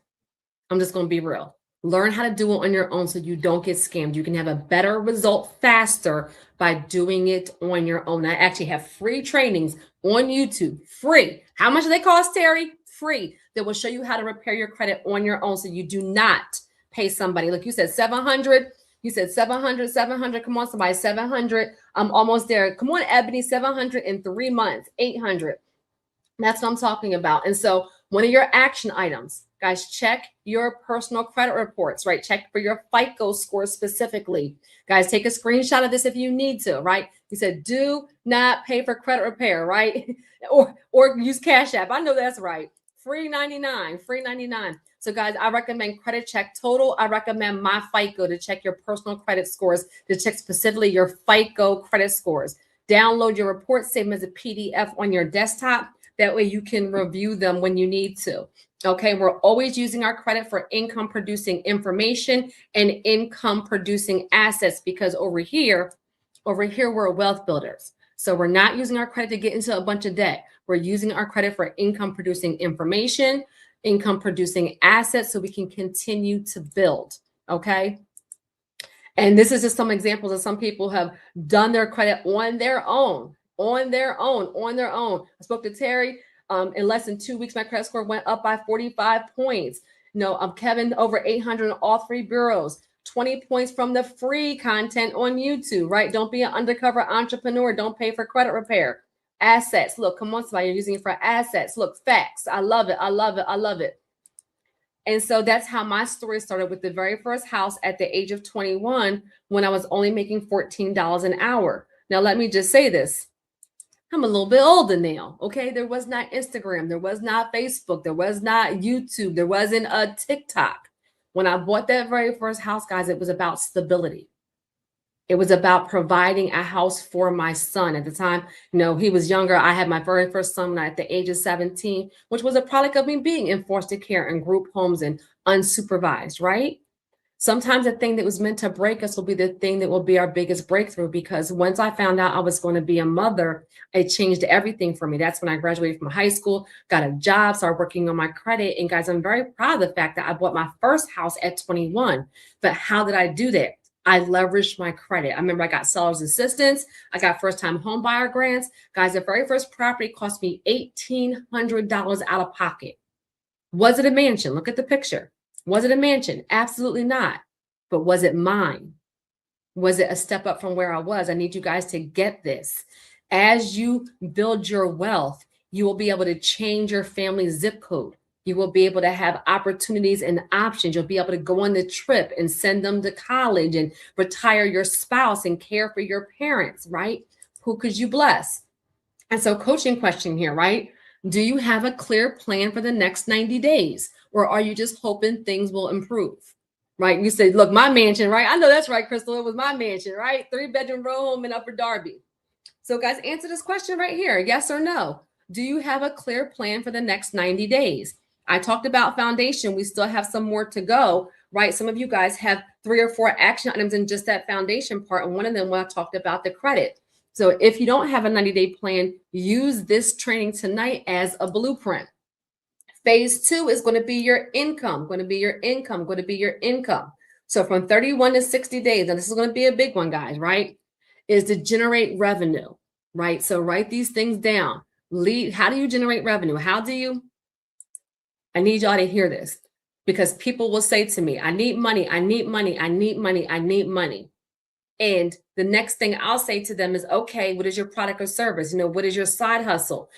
I'm just going to be real. Learn how to do it on your own so you don't get scammed. You can have a better result faster by doing it on your own. I actually have free trainings on YouTube, free. How much do they cost, Terry? Free. That will show you how to repair your credit on your own so you do not pay somebody. Look, you said 700. You said 700. Come on, somebody, 700. I'm almost there. Come on, Ebony, 700 in 3 months, 800. That's what I'm talking about. And so one of your action items, guys, check your personal credit reports, right? Check for your FICO score specifically. Guys, take a screenshot of this if you need to, right? You said, do not pay for credit repair, right? or use Cash App. I know that's right. Free 99. So guys, I recommend Credit Check Total. I recommend My FICO to check your personal credit scores, to check specifically your FICO credit scores. Download your reports, save them as a PDF on your desktop. That way you can review them when you need to. Okay, we're always using our credit for income producing information and income producing assets, because over here, we're wealth builders. So we're not using our credit to get into a bunch of debt. We're using our credit for income producing information, income producing assets, so we can continue to build. Okay. And this is just some examples of some people have done their credit on their own. I spoke to Terry. In less than 2 weeks, my credit score went up by 45 points. Kevin, over 800 in all 3 bureaus. 20 points from the free content on YouTube, right? Don't be an undercover entrepreneur. Don't pay for credit repair. Assets. Look, come on, somebody, you're using it for assets. Look, facts. I love it. And so that's how my story started, with the very first house at the age of 21, when I was only making $14 an hour. Now, let me just say this. I'm a little bit older now, okay? There was not Instagram. There was not Facebook. There was not YouTube. There wasn't a TikTok. When I bought that very first house, guys, it was about stability. It was about providing a house for my son. At the time, he was younger. I had my very first son at the age of 17, which was a product of me being in foster care and group homes and unsupervised, right? Sometimes the thing that was meant to break us will be the thing that will be our biggest breakthrough, because once I found out I was going to be a mother, it changed everything for me. That's when I graduated from high school, got a job, started working on my credit. And guys, I'm very proud of the fact that I bought my first house at 21. But how did I do that? I leveraged my credit. I remember I got seller's assistance. I got first-time home buyer grants. Guys, the very first property cost me $1,800 out of pocket. Was it a mansion? Look at the picture. Was it a mansion? Absolutely not. But was it mine? Was it a step up from where I was? I need you guys to get this. As you build your wealth, you will be able to change your family's zip code. You will be able to have opportunities and options. You'll be able to go on the trip and send them to college and retire your spouse and care for your parents, right? Who could you bless? And so, coaching question here, right? Do you have a clear plan for the next 90 days? Or are you just hoping things will improve? Right? You say, look, my mansion, right? I know that's right, Crystal. It was my mansion, right? 3-bedroom row home in Upper Darby. So guys, answer this question right here. Yes or no? Do you have a clear plan for the next 90 days? I talked about foundation. We still have some more to go, right? Some of you guys have 3 or 4 action items in just that foundation part. And one of them, when I talked about the credit. So if you don't have a 90-day plan, use this training tonight as a blueprint. Phase 2 is going to be your income, going to be your income, going to be your income. So from 31 to 60 days, and this is going to be a big one, guys, right? Is to generate revenue, right? So write these things down. How do you generate revenue? How do you? I need y'all to hear this, because people will say to me, I need money, I need money, I need money, I need money. And the next thing I'll say to them is, okay, what is your product or service? What is your side hustle?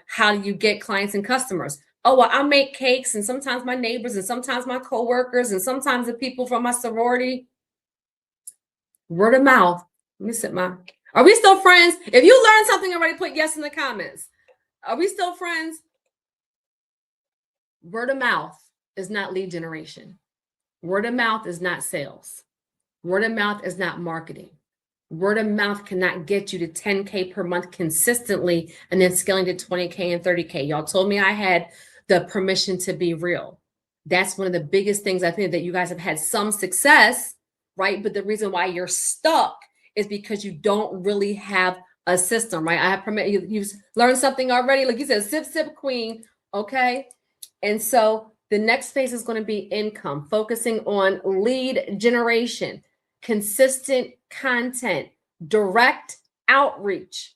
How do you get clients and customers? Oh, well, I make cakes, and sometimes my neighbors, and sometimes my coworkers, and sometimes the people from my sorority. Word of mouth. Let me sit Are we still friends? If you learned something already, put yes in the comments. Are we still friends? Word of mouth is not lead generation. Word of mouth is not sales. Word of mouth is not marketing. Word of mouth cannot get you to 10K per month consistently and then scaling to 20K and 30K. Y'all told me I had the permission to be real. That's one of the biggest things I think, that you guys have had some success, right? But the reason why you're stuck is because you don't really have a system, right? I have permission. You've learned something already. Like you said, sip, sip, queen. Okay. And so the next phase is going to be income, focusing on lead generation, consistent content, direct outreach.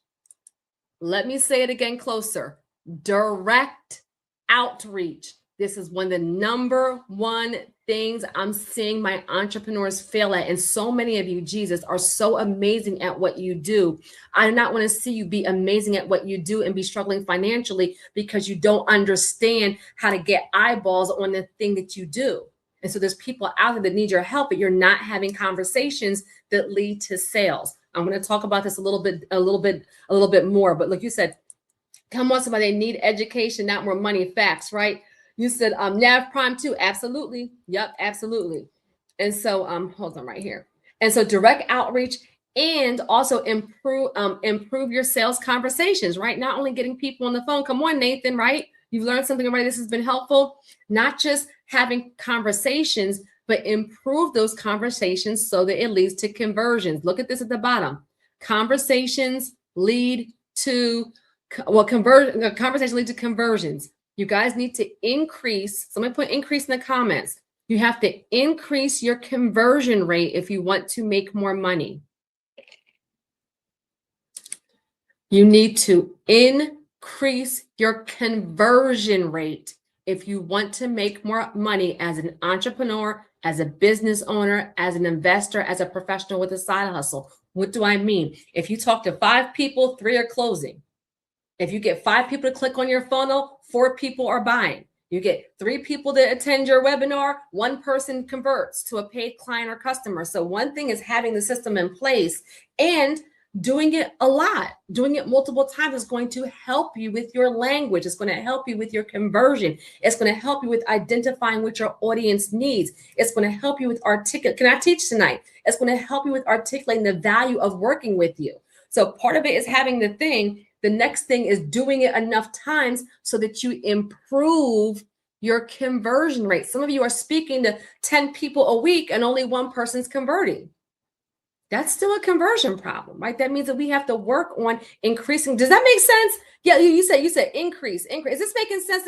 Let me say it again closer. Direct outreach. This is one of the number one things I'm seeing my entrepreneurs fail at. And so many of you, Jesus, are so amazing at what you do. I do not want to see you be amazing at what you do and be struggling financially because you don't understand how to get eyeballs on the thing that you do. And so there's people out there that need your help, but you're not having conversations that lead to sales. I'm going to talk about this a little bit more. But like you said, come on, somebody, they need education, not more money. Facts, right? You said Nav Prime too. Absolutely. Yep, absolutely. And so hold on right here. And so direct outreach, and also improve your sales conversations, right? Not only getting people on the phone. Come on, Nathan, right? You've learned something already. This has been helpful. Not just having conversations, but improve those conversations so that it leads to conversions. Look at this at the bottom. Conversations lead to, conversations lead to conversions. You guys need to increase. Somebody put increase in the comments. You have to increase your conversion rate if you want to make more money. You need to increase your conversion rate if you want to make more money as an entrepreneur, as a business owner, as an investor, as a professional with a side hustle. What do I mean? If you talk to 5 people, 3 are closing. If you get 5 people to click on your funnel, 4 people are buying. You get 3 people to attend your webinar, 1 person converts to a paid client or customer. So one thing is having the system in place and doing it a lot. Doing it multiple times is going to help you with your language. It's going to help you with your conversion. It's going to help you with identifying what your audience needs. It's going to help you with Can I teach tonight? It's going to help you with articulating the value of working with you. So part of it is having the thing. The next thing is doing it enough times so that you improve your conversion rate. Some of you are speaking to 10 people a week and only one person's converting. That's still a conversion problem, right? That means that we have to work on increasing. Does that make sense? Yeah, you said increase. Is this making sense?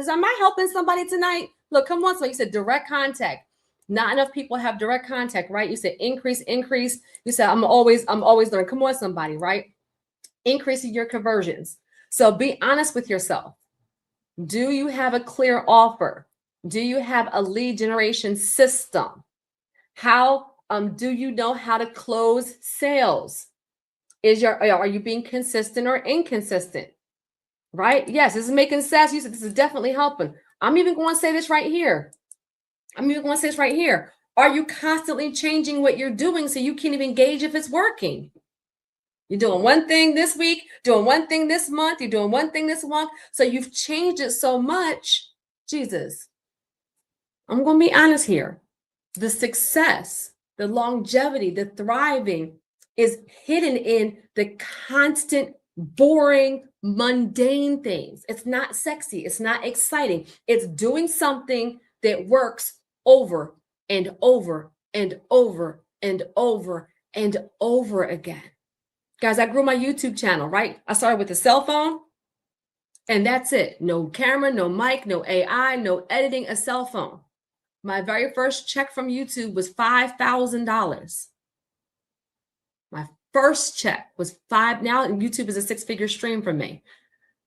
Am I helping somebody tonight? Look, come on. So you said direct contact. Not enough people have direct contact, right? You said increase. You said I'm always learning. Come on, somebody, right? Increasing your conversions. So be honest with yourself. Do you have a clear offer? Do you have a lead generation system? How do you know how to close sales? Are you being consistent or inconsistent? Right? Yes, this is making sense. You said this is definitely helping. I'm even going to say this right here. Are you constantly changing what you're doing so you can't even gauge if it's working? You're doing one thing this week, doing one thing this month, you're doing one thing this month. So you've changed it so much. Jesus, I'm going to be honest here. The success, the longevity, the thriving is hidden in the constant, boring, mundane things. It's not sexy. It's not exciting. It's doing something that works over and over and over and over and over again. Guys, I grew my YouTube channel, right? I started with a cell phone and that's it. No camera, no mic, no AI, no editing, a cell phone. My very first check from YouTube was $5,000. My first check was now YouTube is a six-figure stream for me.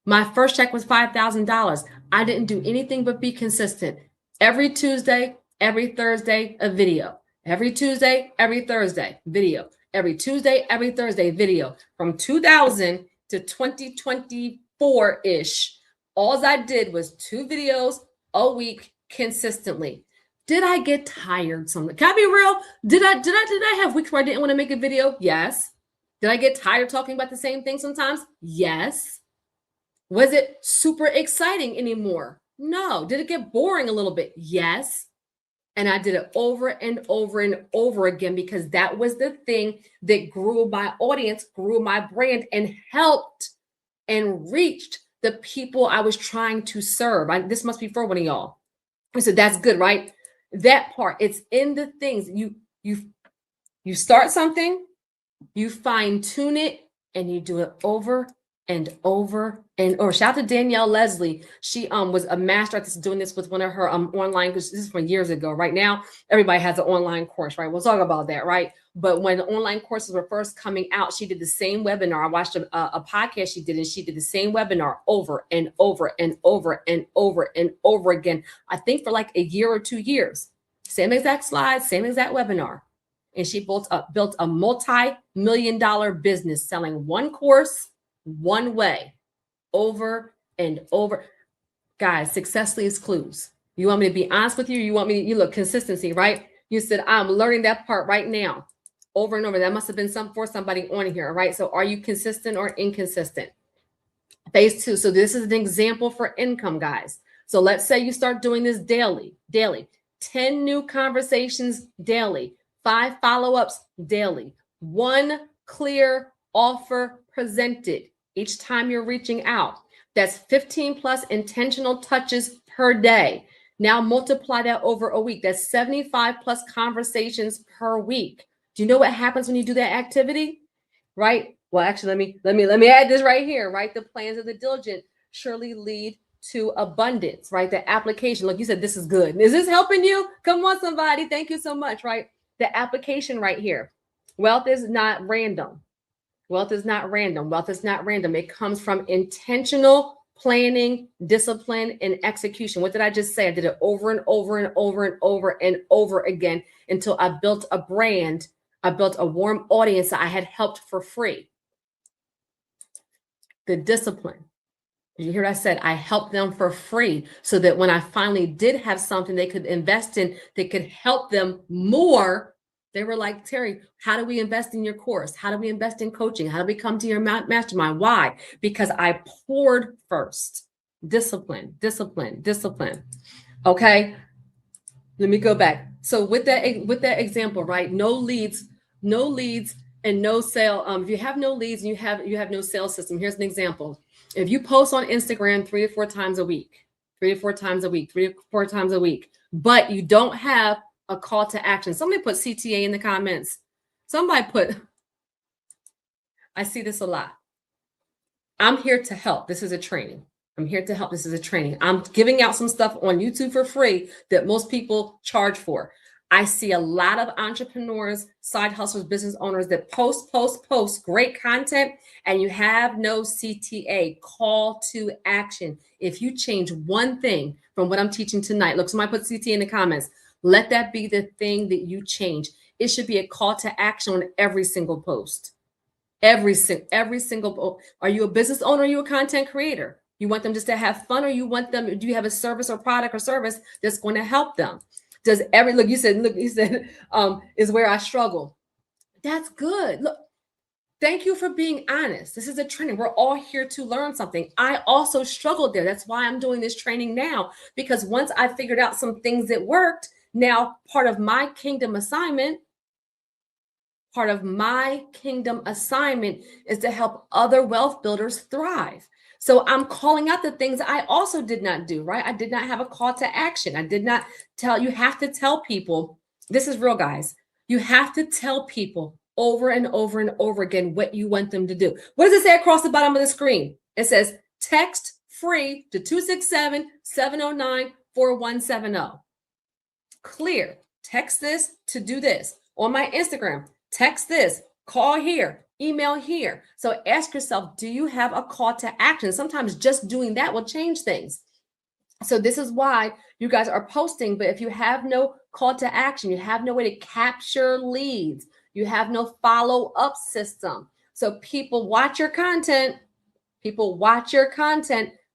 My first check was $5,000. I didn't do anything but be consistent. Every Tuesday, every Thursday, a video. Every Tuesday, every Thursday, video. Every Tuesday, every Thursday, video. From 2000 to 2024-ish, all I did was 2 videos a week consistently. Did I get tired sometimes? Can I be real? Did I have weeks where I didn't want to make a video? Yes. Did I get tired talking about the same thing sometimes? Yes. Was it super exciting anymore? No. Did it get boring a little bit? Yes. And I did it over and over and over again because that was the thing that grew my audience, grew my brand, and helped and reached the people I was trying to serve. This must be for one of y'all. I said, that's good, right? That part, it's in the things. You start something, you fine tune it, and you do it over and over and over. Shout out to Danielle Leslie. She was a master at doing this with one of her online, because this is from years ago. Right now, everybody has an online course, right? We'll talk about that, right? But when the online courses were first coming out, she did the same webinar. I watched a podcast she did, and she did the same webinar over and over and over and over and over again. I think for like a year or 2 years. Same exact slides, same exact webinar. And she built a multi-million-dollar business selling one course, one way, over and over. Guys, success leaves clues. You want me to be honest with you? You want me to, you look, consistency, right? You said, I'm learning that part right now, over and over. That must have been for somebody on here, right? So are you consistent or inconsistent? Phase 2. So this is an example for income, guys. So let's say you start doing this daily, 10 new conversations daily, 5 follow-ups daily, 1 clear offer presented each time you're reaching out. That's 15 plus intentional touches per day. Now multiply that over a week. That's 75 plus conversations per week. Do you know what happens when you do that activity? Right? Well, actually, let me add this right here, right? The plans of the diligent surely lead to abundance, right? The application. Look, you said this is good. Is this helping you? Come on, somebody. Thank you so much, right? The application right here. Wealth is not random. Wealth is not random. Wealth is not random. It comes from intentional planning, discipline, and execution. What did I just say? I did it over and over and over and over and over again until I built a brand. I built a warm audience that I had helped for free. The discipline. Did you hear what I said? I helped them for free so that when I finally did have something they could invest in that could help them more, they were like, Terry, how do we invest in your course? How do we invest in coaching? How do we come to your mastermind? Why? Because I poured first. Discipline, discipline, discipline. Okay. Let me go back. So with that example, right? No leads and no sale. If you have no leads and you have no sales system, here's an example. If you post on Instagram 3 to 4 times a week, 3 to 4 times a week, 3 to 4 times a week, but you don't have a call to action. Somebody put CTA in the comments. Somebody put, I see this a lot. I'm here to help. This is a training. I'm here to help. This is a training. I'm giving out some stuff on YouTube for free that most people charge for. I see a lot of entrepreneurs, side hustlers, business owners that post great content, and you have no CTA, call to action. If you change one thing from what I'm teaching tonight, look, somebody put CTA in the comments. Let that be the thing that you change. It should be a call to action on every single post. Every single. Are you a business owner? Are you a content creator? You want them just to have fun, or you want them? Do you have a service or product or service that's going to help them? Does look? You said is where I struggle. That's good. Look, thank you for being honest. This is a training. We're all here to learn something. I also struggled there. That's why I'm doing this training now, because once I figured out some things that worked, now part of my kingdom assignment is to help other wealth builders thrive. So I'm calling out the things I also did not do, right? I did not have a call to action. I did not tell. You have to tell people, this is real, guys. You have to tell people over and over and over again what you want them to do. What does it say across the bottom of the screen? It says text free to 267-709-4170. Clear. Text this to do this. On my Instagram, text this, call here, email here. So ask yourself, do you have a call to action? Sometimes just doing that will change things. So this is why you guys are posting, but if you have no call to action, you have no way to capture leads, you have no follow-up system. So people watch your content,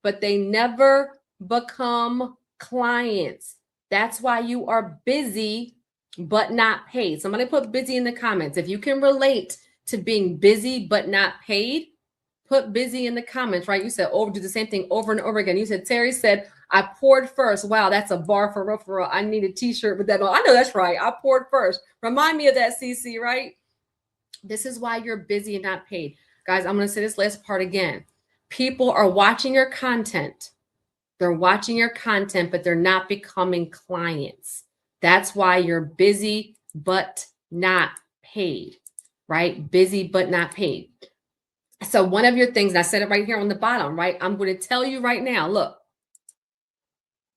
but they never become clients. That's why you are busy but not paid. Somebody put busy in the comments. If you can relate to being busy but not paid, put busy in the comments, right? You said do the same thing over and over again. You said, Terry said, I poured first. Wow, that's a bar for real. I need a t-shirt with that on. I know that's right. I poured first. Remind me of that, CC, right? This is why you're busy and not paid. Guys, I'm going to say this last part again. People are watching your content. They're watching your content, but they're not becoming clients. That's why you're busy but not paid, right? Busy but not paid. So one of your things, and I said it right here on the bottom, right? I'm going to tell you right now, look,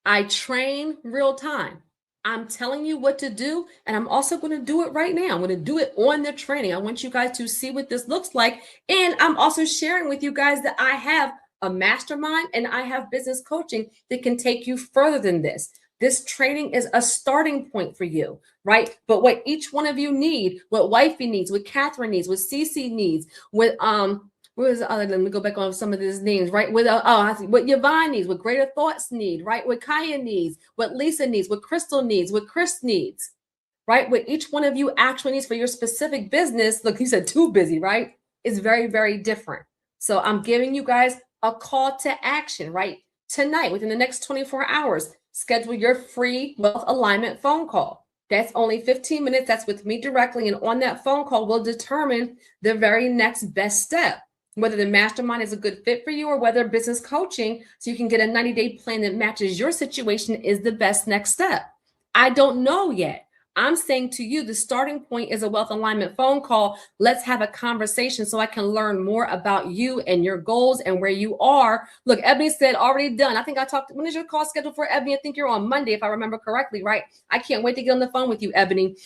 I train real time. I'm telling you what to do, and I'm also going to do it right now. I'm going to do it on the training. I want you guys to see what this looks like. And I'm also sharing with you guys that I have a mastermind and I have business coaching that can take you further than this. This training is a starting point for you, right? But what each one of you need, what Wifey needs, what Catherine needs, what Cece needs, what what is the other? Let me go back on some of these names, right? With what Yvonne needs, what Greater Thoughts need, right? What Kaya needs, what Lisa needs, what Crystal needs, what Chris needs, right? What each one of you actually needs for your specific business. Look, he said too busy, right? It's very, very different. So I'm giving you guys a call to action, right? Tonight, within the next 24 hours, schedule your free wealth alignment phone call. That's only 15 minutes. That's with me directly. And on that phone call, we'll determine the very next best step, whether the mastermind is a good fit for you or whether business coaching, so you can get a 90-day plan that matches your situation, is the best next step. I don't know yet. I'm saying to you, the starting point is a wealth alignment phone call. Let's have a conversation so I can learn more about you and your goals and where you are. Look, Ebony said already done. I think I talked. When is your call scheduled for, Ebony? I think you're on Monday, if I remember correctly, right? I can't wait to get on the phone with you, Ebony.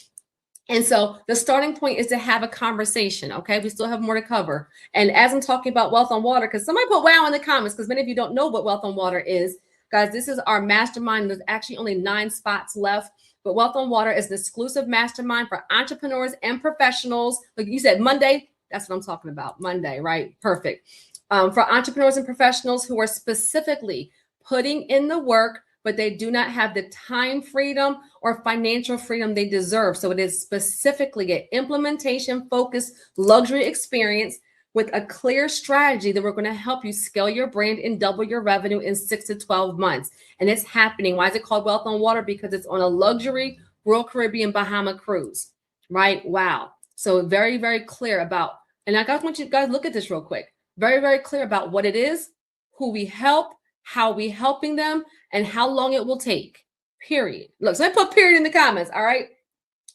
And so the starting point is to have a conversation, okay? We still have more to cover. And as I'm talking about Wealth on Water, because somebody put wow in the comments, because many of you don't know what Wealth on Water is. Guys, this is our mastermind. There's actually only 9 spots left. But Wealth on Water is an exclusive mastermind for entrepreneurs and professionals. Like you said, Monday, that's what I'm talking about. Monday, right? Perfect. For entrepreneurs and professionals who are specifically putting in the work, but they do not have the time freedom or financial freedom they deserve. So it is specifically an implementation-focused luxury experience with a clear strategy that we're going to help you scale your brand and double your revenue in 6 to 12 months. And it's happening. Why is it called Wealth on Water? Because it's on a luxury Royal Caribbean Bahama cruise, right? Wow. So very, very clear about, and I want you guys look at this real quick. Very, very clear about what it is, who we help, how we helping them, and how long it will take. Period. Look, so I put period in the comments. All right.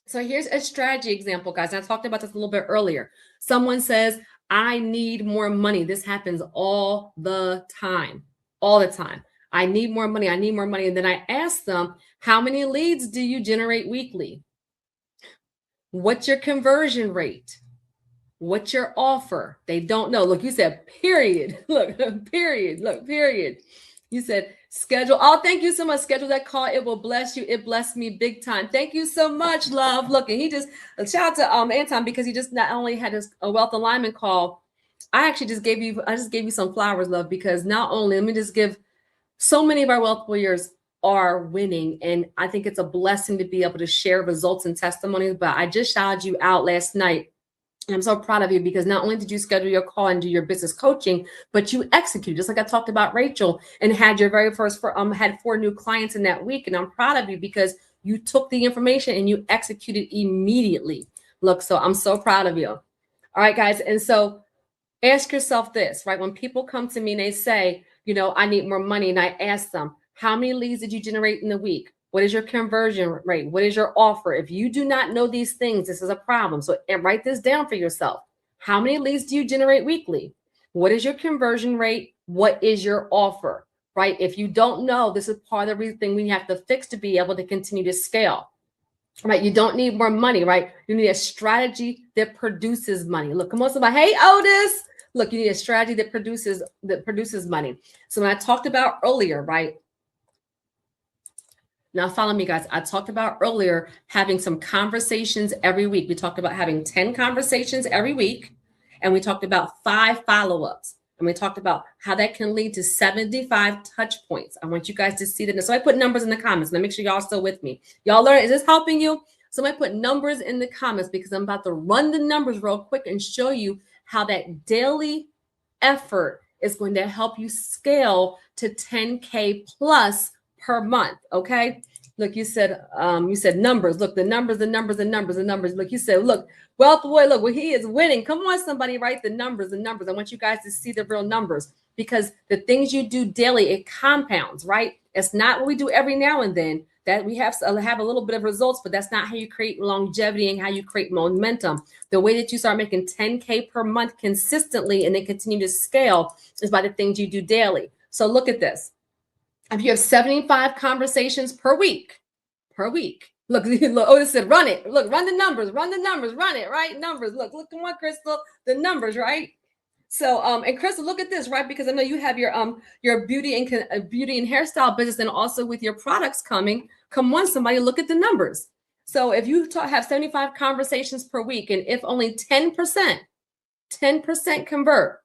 So here's a strategy example, guys. And I talked about this a little bit earlier. Someone says, I need more money. This happens all the time. All the time. I need more money. I need more money. And then I ask them, how many leads do you generate weekly? What's your conversion rate? What's your offer? They don't know. Look, you said period. Look, period. Look, period. You said schedule. Oh, thank you so much. Schedule that call. It will bless you. It blessed me big time. Thank you so much, love. Look, and he just shout out to Anton, because he just not only had a wealth alignment call. I just gave you some flowers, love, because not only, let me just give, so many of our wealth warriors are winning. And I think it's a blessing to be able to share results and testimonies. But I just shouted you out last night. And I'm so proud of you, because not only did you schedule your call and do your business coaching, but you execute, just like I talked about Rachel, and had your very first, had 4 new clients in that week. And I'm proud of you because you took the information and you executed immediately. Look, so I'm so proud of you. All right, guys. And so ask yourself this, right? When people come to me and they say, I need more money, and I ask them, how many leads did you generate in the week? What is your conversion rate? What is your offer? If you do not know these things, this is a problem. So write this down for yourself. How many leads do you generate weekly? What is your conversion rate? What is your offer, right? If you don't know, this is part of the reason we have to fix to be able to continue to scale, right? You don't need more money, right? You need a strategy that produces money. Look, come on, somebody. Hey, Otis. Look, you need a strategy that produces money. So when I talked about earlier, right? Now follow me, guys. I talked about earlier having some conversations every week. We talked about having 10 conversations every week, and we talked about 5 follow-ups, and we talked about how that can lead to 75 touch points. I want you guys to see that. So I put numbers in the comments. Now make sure y'all still with me. Y'all learn, is this helping you? So I put numbers in the comments because I'm about to run the numbers real quick and show you how that daily effort is going to help you scale to 10K plus per month. Okay. Look, you said numbers. Look, the numbers. Look, you said, look, wealth boy, look, well, he is winning. Come on, somebody, write the numbers. I want you guys to see the real numbers, because the things you do daily, it compounds, right? It's not what we do every now and then that we have a little bit of results, but that's not how you create longevity and how you create momentum. The way that you start making 10K per month consistently and then continue to scale is by the things you do daily. So look at this. If you have 75 conversations per week, look, Otis said, run it. Look, run the numbers, run it, right? Numbers. Look, come on, Crystal, the numbers, right? So, and Crystal, look at this, right? Because I know you have your beauty and hairstyle business, and also with your products coming. Come on, somebody, look at the numbers. So if you have 75 conversations per week, and if only 10% convert,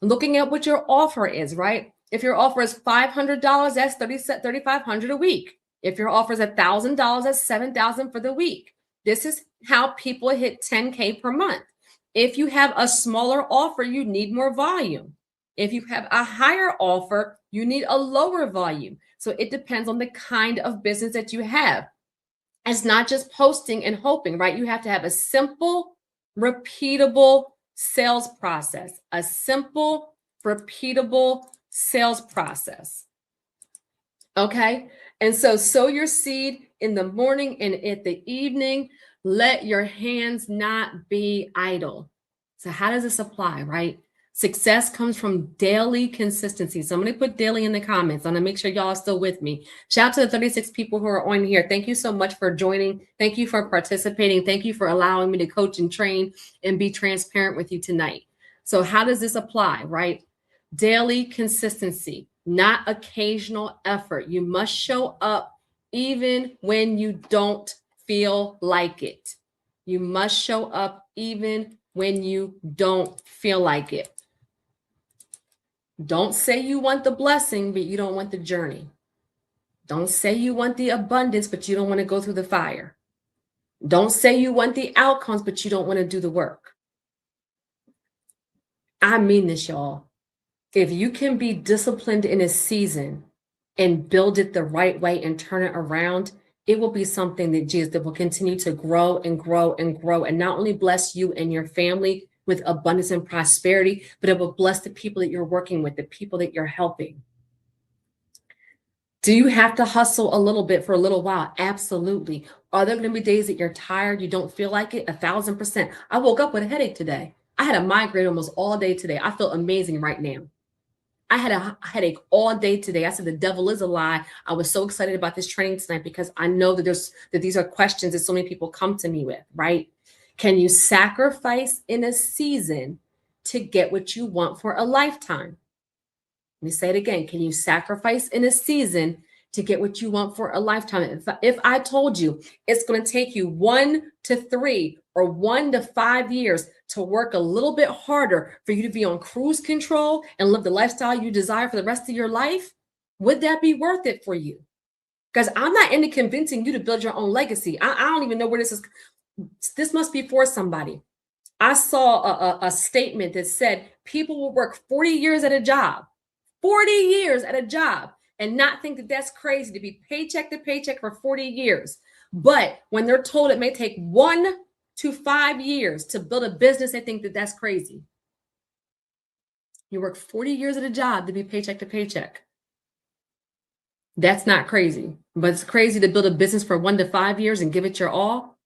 looking at what your offer is, right? If your offer is $500, that's $3,500 a week. If your offer is $1,000, that's $7,000 for the week. This is how people hit 10K per month. If you have a smaller offer, you need more volume. If you have a higher offer, you need a lower volume. So it depends on the kind of business that you have. It's not just posting and hoping, right? You have to have a simple, repeatable sales process, a simple, repeatable sales process. Okay. And so sow your seed in the morning and at the evening. Let your hands not be idle. So how does this apply, right? Success comes from daily consistency. So I'm going to put daily in the comments. I'm going to make sure y'all are still with me. Shout out to the 36 people who are on here. Thank you so much for joining. Thank you for participating. Thank you for allowing me to coach and train and be transparent with you tonight. So how does this apply, right? Daily consistency, not occasional effort. You must show up even when you don't feel like it. You must show up even when you don't feel like it. Don't say you want the blessing, but you don't want the journey. Don't say you want the abundance, but you don't want to go through the fire. Don't say you want the outcomes, but you don't want to do the work. I mean this, y'all. If you can be disciplined in a season and build it the right way and turn it around, it will be something that will continue to grow and grow and grow, and not only bless you and your family with abundance and prosperity, but it will bless the people that you're working with, the people that you're helping. Do you have to hustle a little bit for a little while? Absolutely. Are there going to be days that you're tired, you don't feel like it? 1,000%. I woke up with a headache today. I had a migraine almost all day today. I feel amazing right now. I had a headache all day today. I said the devil is a lie. I was so excited about this training tonight because I know that these are questions that so many people come to me with, right? Can you sacrifice in a season to get what you want for a lifetime? Let me say it again. Can you sacrifice in a season to get what you want for a lifetime? If I told you it's going to take you 1 to 3 or 1 to 5 years to work a little bit harder for you to be on cruise control and live the lifestyle you desire for the rest of your life, would that be worth it for you? Because I'm not into convincing you to build your own legacy. I don't even know where this is. This must be for somebody. I saw a statement that said people will work 40 years at a job, 40 years at a job, and not think that that's crazy to be paycheck to paycheck for 40 years. But when they're told it may take 1 to 5 years to build a business, they think that that's crazy. You work 40 years at a job to be paycheck to paycheck. That's not crazy, but it's crazy to build a business for 1 to 5 years and give it your all.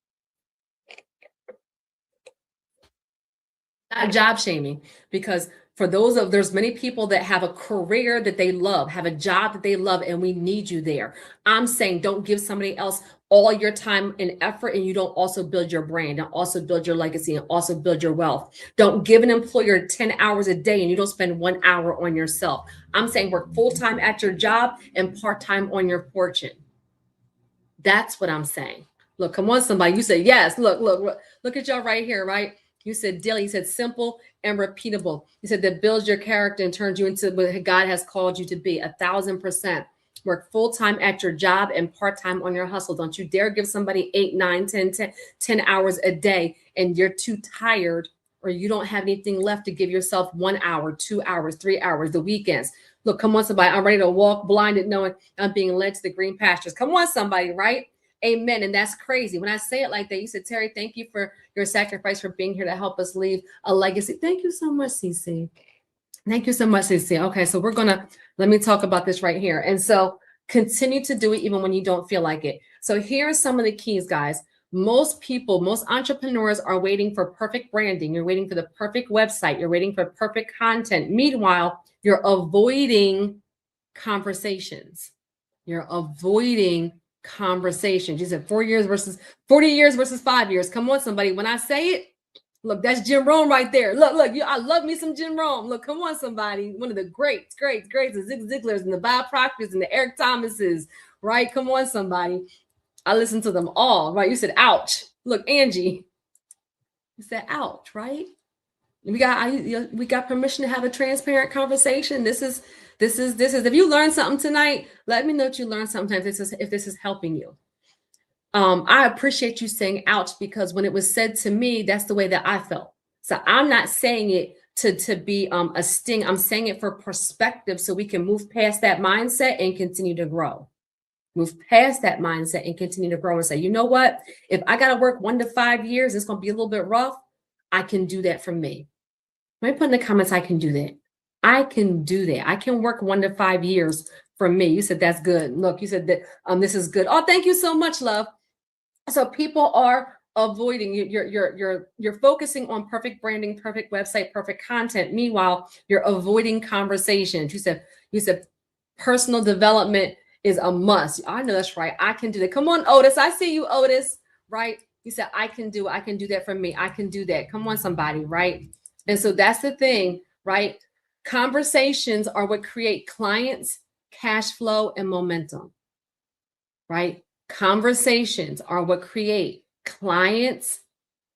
Not job shaming, because there's many people that have a career that they love, have a job that they love, and we need you there. I'm saying don't give somebody else all your time and effort, and you don't also build your brand and also build your legacy and also build your wealth. Don't give an employer 10 hours a day and you don't spend 1 hour on yourself. I'm saying work full-time at your job and part-time on your fortune. That's what I'm saying. Look, come on, somebody. You said yes. Look at y'all right here, right? You said daily. You said simple and repeatable. You said that builds your character and turns you into what God has called you to be. 1,000%. Work full-time at your job and part-time on your hustle. Don't you dare give somebody 8, 9, 10 hours a day and you're too tired or you don't have anything left to give yourself 1 hour, 2 hours, 3 hours, the weekends. Look, come on, somebody. I'm ready to walk blinded knowing I'm being led to the green pastures. Come on, somebody, right? Amen. And that's crazy. When I say it like that, you said, Terry, thank you for your sacrifice, for being here to help us leave a legacy. Thank you so much, Cece. Thank you so much, Cece. Okay, so let me talk about this right here. And so continue to do it even when you don't feel like it. So here are some of the keys, guys. Most entrepreneurs are waiting for perfect branding. You're waiting for the perfect website. You're waiting for perfect content. Meanwhile, you're avoiding conversations. You're avoiding conversations. You said 40 years versus 5 years. Come on, somebody. When I say it, look, that's Jim Rohn right there. Look, I love me some Jim Rohn. Look, come on, somebody. One of the greats, the Zig Ziglars and the Bob Proctors and the Eric Thomases, right? Come on, somebody. I listen to them all, right? You said, ouch. Look, Angie, you said, ouch, right? We got permission to have a transparent conversation. This is if you learned something tonight, let me know that you learned something. If this is helping you. I appreciate you saying ouch, because when it was said to me, that's the way that I felt. So I'm not saying it to be a sting. I'm saying it for perspective so we can move past that mindset and continue to grow. Move past that mindset and continue to grow and say, you know what? If I got to work 1 to 5 years, it's going to be a little bit rough. I can do that for me. Let me put in the comments, I can do that. I can do that. I can work 1 to 5 years for me. You said that's good. Look, you said that this is good. Oh, thank you so much, love. So people are avoiding you're focusing on perfect branding, perfect website, perfect content. Meanwhile, you're avoiding conversations. You said personal development is a must. I know that's right. I can do that. Come on, Otis. I see you, Otis. Right? You said I can do that for me. I can do that. Come on, somebody, right? And so that's the thing, right? Conversations are what create clients, cash flow, and momentum, right? Conversations are what create clients,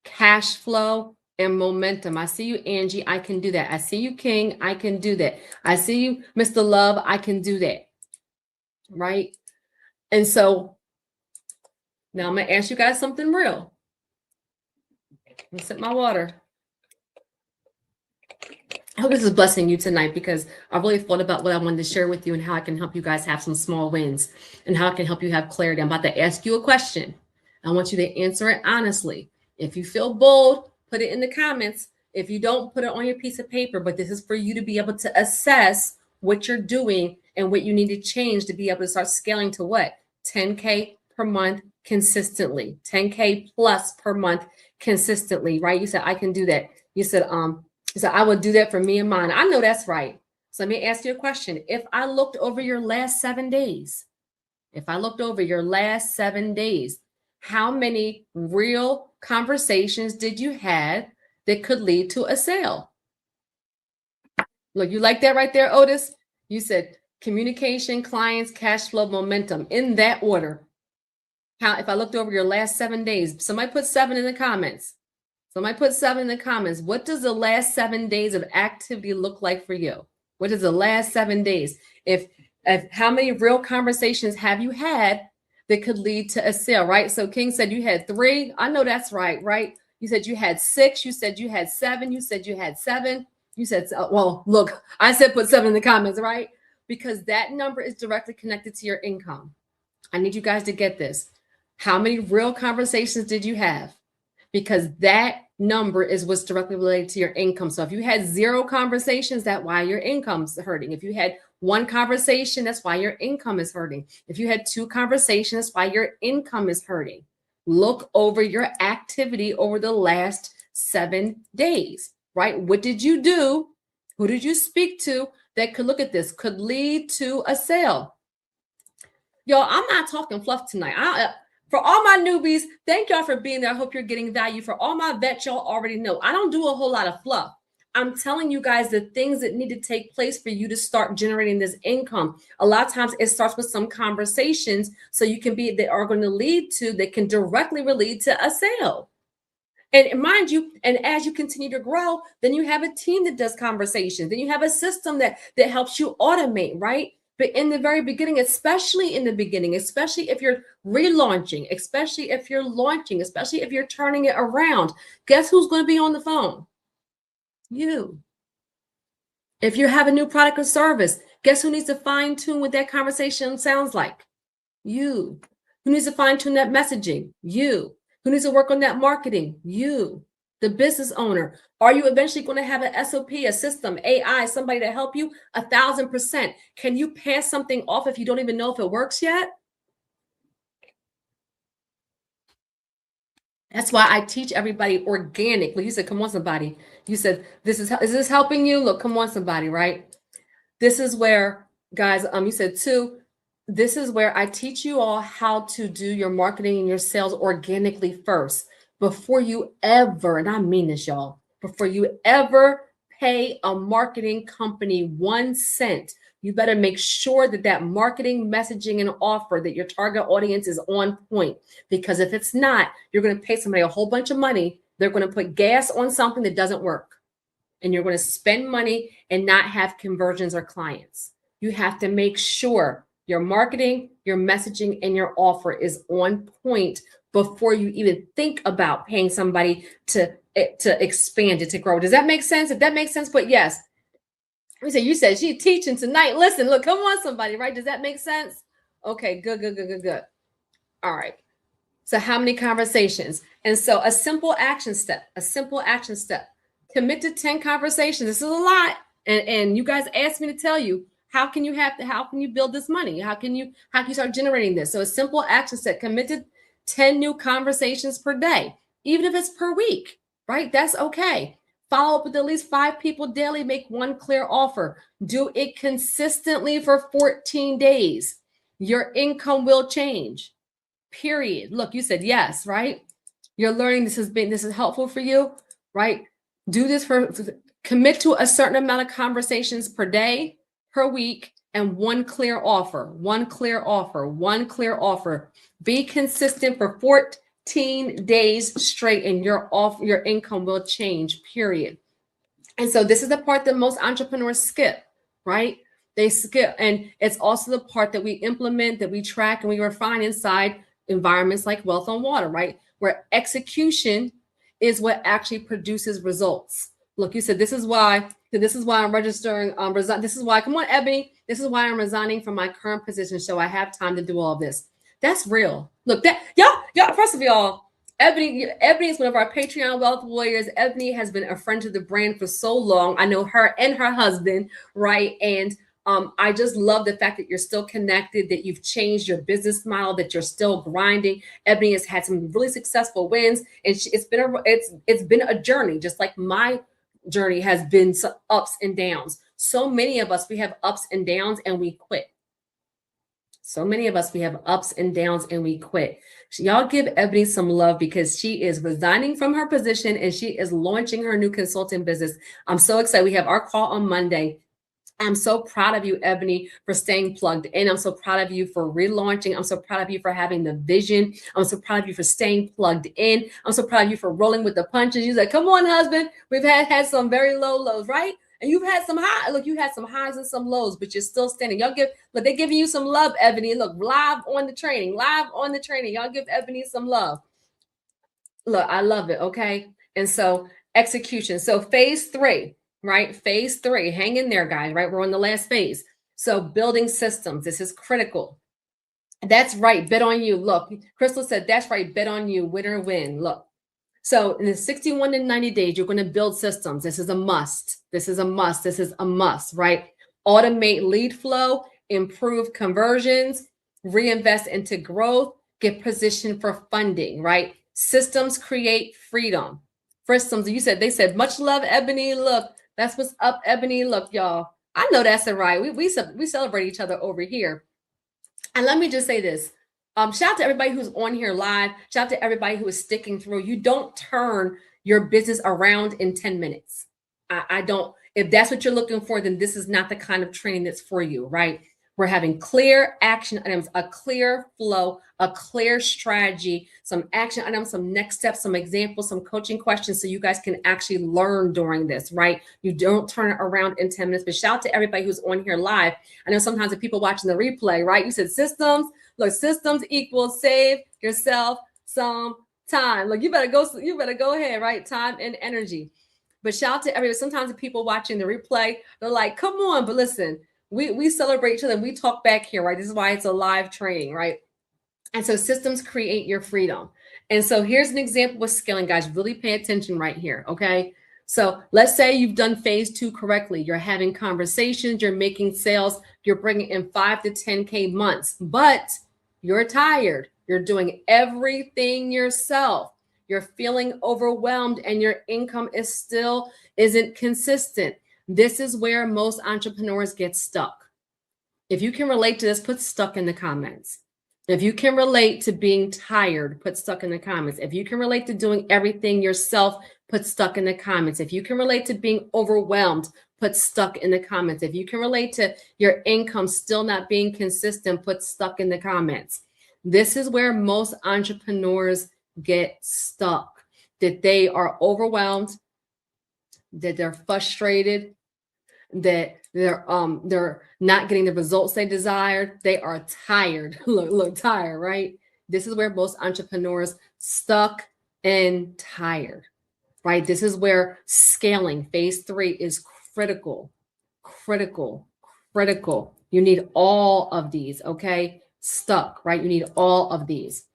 cash flow, and momentum. I see you, Angie. I can do that. I see you, King. I can do that. I see you, Mr. Love. I can do that, right? And so now I'm going to ask you guys something real. Let me sip my water. I hope this is blessing you tonight, because I really thought about what I wanted to share with you and how I can help you guys have some small wins and how I can help you have clarity. I'm about to ask you a question. I want you to answer it honestly. If you feel bold, put it in the comments. If you don't, put it on your piece of paper. But this is for you to be able to assess what you're doing and what you need to change to be able to start scaling to what? 10K per month consistently, 10K plus per month consistently, right? You said, I can do that. You said, I will do that for me and mine. I know that's right. So let me ask you a question. If I looked over your last 7 days, how many real conversations did you have that could lead to a sale? Look, you like that right there, Otis? You said communication, clients, cash flow, momentum, in that order. If I looked over your last 7 days, somebody put 7 in the comments. What does the last 7 days of activity look like for you? What is the last 7 days? If how many real conversations have you had that could lead to a sale, right? So King said you had 3. I know that's right, right? You said you had 6. You said you had 7. You said you had 7. You said, well, look, I said put 7 in the comments, right? Because that number is directly connected to your income. I need you guys to get this. How many real conversations did you have? Because that number is what's directly related to your income. So if you had 0 conversations, that's why your income's hurting. If you had 1 conversation, that's why your income is hurting. If you had 2 conversations, that's why your income is hurting. Look over your activity over the last 7 days, right? What did you do? Who did you speak to that could look at this, could lead to a sale? Y'all, I'm not talking fluff tonight. For all my newbies, thank y'all for being there. I hope you're getting value. For all my vets, y'all already know I don't do a whole lot of fluff. I'm telling you guys the things that need to take place for you to start generating this income. A lot of times it starts with some conversations so you can that are going to lead to, that can directly lead to a sale. And mind you, and as you continue to grow, then you have a team that does conversations. Then you have a system that helps you automate, right? But in the very beginning, especially if you're relaunching, especially if you're launching, especially if you're turning it around, guess who's going to be on the phone? You. If you have a new product or service, guess who needs to fine tune what that conversation sounds like? You. Who needs to fine tune that messaging? You. Who needs to work on that marketing? You. The business owner. Are you eventually going to have an SOP, a system, AI, somebody to help you? 1,000%. Can you pass something off if you don't even know if it works yet? That's why I teach everybody organically. You said, come on, somebody. You said, is this helping you? Look, come on, somebody, right? This is where, guys, you said 2. This is where I teach you all how to do your marketing and your sales organically first. Before you ever, and I mean this, y'all, before you ever pay a marketing company 1 cent, you better make sure that marketing, messaging, and offer, that your target audience is on point. Because if it's not, you're going to pay somebody a whole bunch of money. They're going to put gas on something that doesn't work. And you're going to spend money and not have conversions or clients. You have to make sure your marketing, your messaging, and your offer is on point before you even think about paying somebody to expand it, to grow. Does that make sense? If that makes sense, but yes. You said she's teaching tonight. Listen, look, come on, somebody, right? Does that make sense? Okay, good. All right. So how many conversations? And so a simple action step. Commit to 10 conversations. This is a lot. And you guys asked me to tell you, how can you build this money? How can you start generating this? So a simple action step, commit to 10 new conversations per day, even if it's per week, right? That's okay. Follow up with at least 5 people daily, make 1 clear offer. Do it consistently for 14 days. Your income will change, period. Look, you said yes, right? You're learning this is helpful for you, right? Do this commit to a certain amount of conversations per day, per week, and 1 clear offer. Be consistent for 14 days straight, and your income will change, period. And so this is the part that most entrepreneurs skip, right? They skip. And it's also the part that we implement, that we track, and we refine inside environments like Wealth on Water, right? Where execution is what actually produces results. Look, you said, this is why I'm registering. This is why, come on, Ebony. This is why I'm resigning from my current position, so I have time to do all of this. That's real. Look, that y'all. First of all, Ebony is one of our Patreon wealth warriors. Ebony has been a friend to the brand for so long. I know her and her husband, right? And I just love the fact that you're still connected, that you've changed your business model, that you're still grinding. Ebony has had some really successful wins, and it's been a journey, just like my journey has been some ups and downs. So many of us, we have ups and downs and we quit. So many of us, we have ups and downs and we quit. Y'all give Ebony some love because she is resigning from her position and she is launching her new consulting business. I'm so excited. We have our call on Monday. I'm so proud of you, Ebony, for staying plugged in. I'm so proud of you for relaunching. I'm so proud of you for having the vision. I'm so proud of you for staying plugged in. I'm so proud of you for rolling with the punches. You said, come on, husband. We've had some very low lows, right? And you've had some high. Look, you had some highs and some lows, but you're still standing. Y'all they're giving you some love, Ebony. Look, live on the training. Y'all give Ebony some love. Look, I love it. Okay. And so execution. So phase 3. Right? Phase 3, hang in there, guys, right? We're on the last phase. So building systems, this is critical. That's right, bet on you. Look, Crystal said, that's right, bet on you, winner win. Look, so in the 61 to 90 days, you're going to build systems. This is a must. This is a must. This is a must, right? Automate lead flow, improve conversions, reinvest into growth, get positioned for funding, right? Systems create freedom. Systems, they said, much love, Ebony. Look, that's what's up, Ebony. Look, y'all, I know that's it, right? We celebrate each other over here. And let me just say this. Shout out to everybody who's on here live. Shout out to everybody who is sticking through. You don't turn your business around in 10 minutes. I don't. If that's what you're looking for, then this is not the kind of training that's for you, right? We're having clear action items, a clear flow, a clear strategy, some action items, some next steps, some examples, some coaching questions so you guys can actually learn during this, right? You don't turn it around in 10 minutes. But shout out to everybody who's on here live. I know sometimes the people watching the replay, right? You said systems. Look, systems equals save yourself some time. Look, you better go ahead, right? Time and energy. But shout out to everybody. Sometimes the people watching the replay, they're like, come on, but listen. We celebrate each other and we talk back here, right? This is why it's a live training, right? And so systems create your freedom. And so here's an example with scaling, guys. Really pay attention right here, okay? So let's say you've done phase 2 correctly. You're having conversations, you're making sales, you're bringing in 5 to 10K months, but you're tired. You're doing everything yourself. You're feeling overwhelmed and your income isn't consistent. This is where most entrepreneurs get stuck. If you can relate to this, put stuck in the comments. If you can relate to being tired, put stuck in the comments. If you can relate to doing everything yourself, put stuck in the comments. If you can relate to being overwhelmed, put stuck in the comments. If you can relate to your income still not being consistent, put stuck in the comments. This is where most entrepreneurs get stuck, that they are overwhelmed, that they're frustrated, that they're not getting the results they desired. They are tired. look tired, right? This is where most entrepreneurs stuck and tired, right? This is where scaling phase 3 is critical. You need all of these, okay? Stuck, right? You need all of these.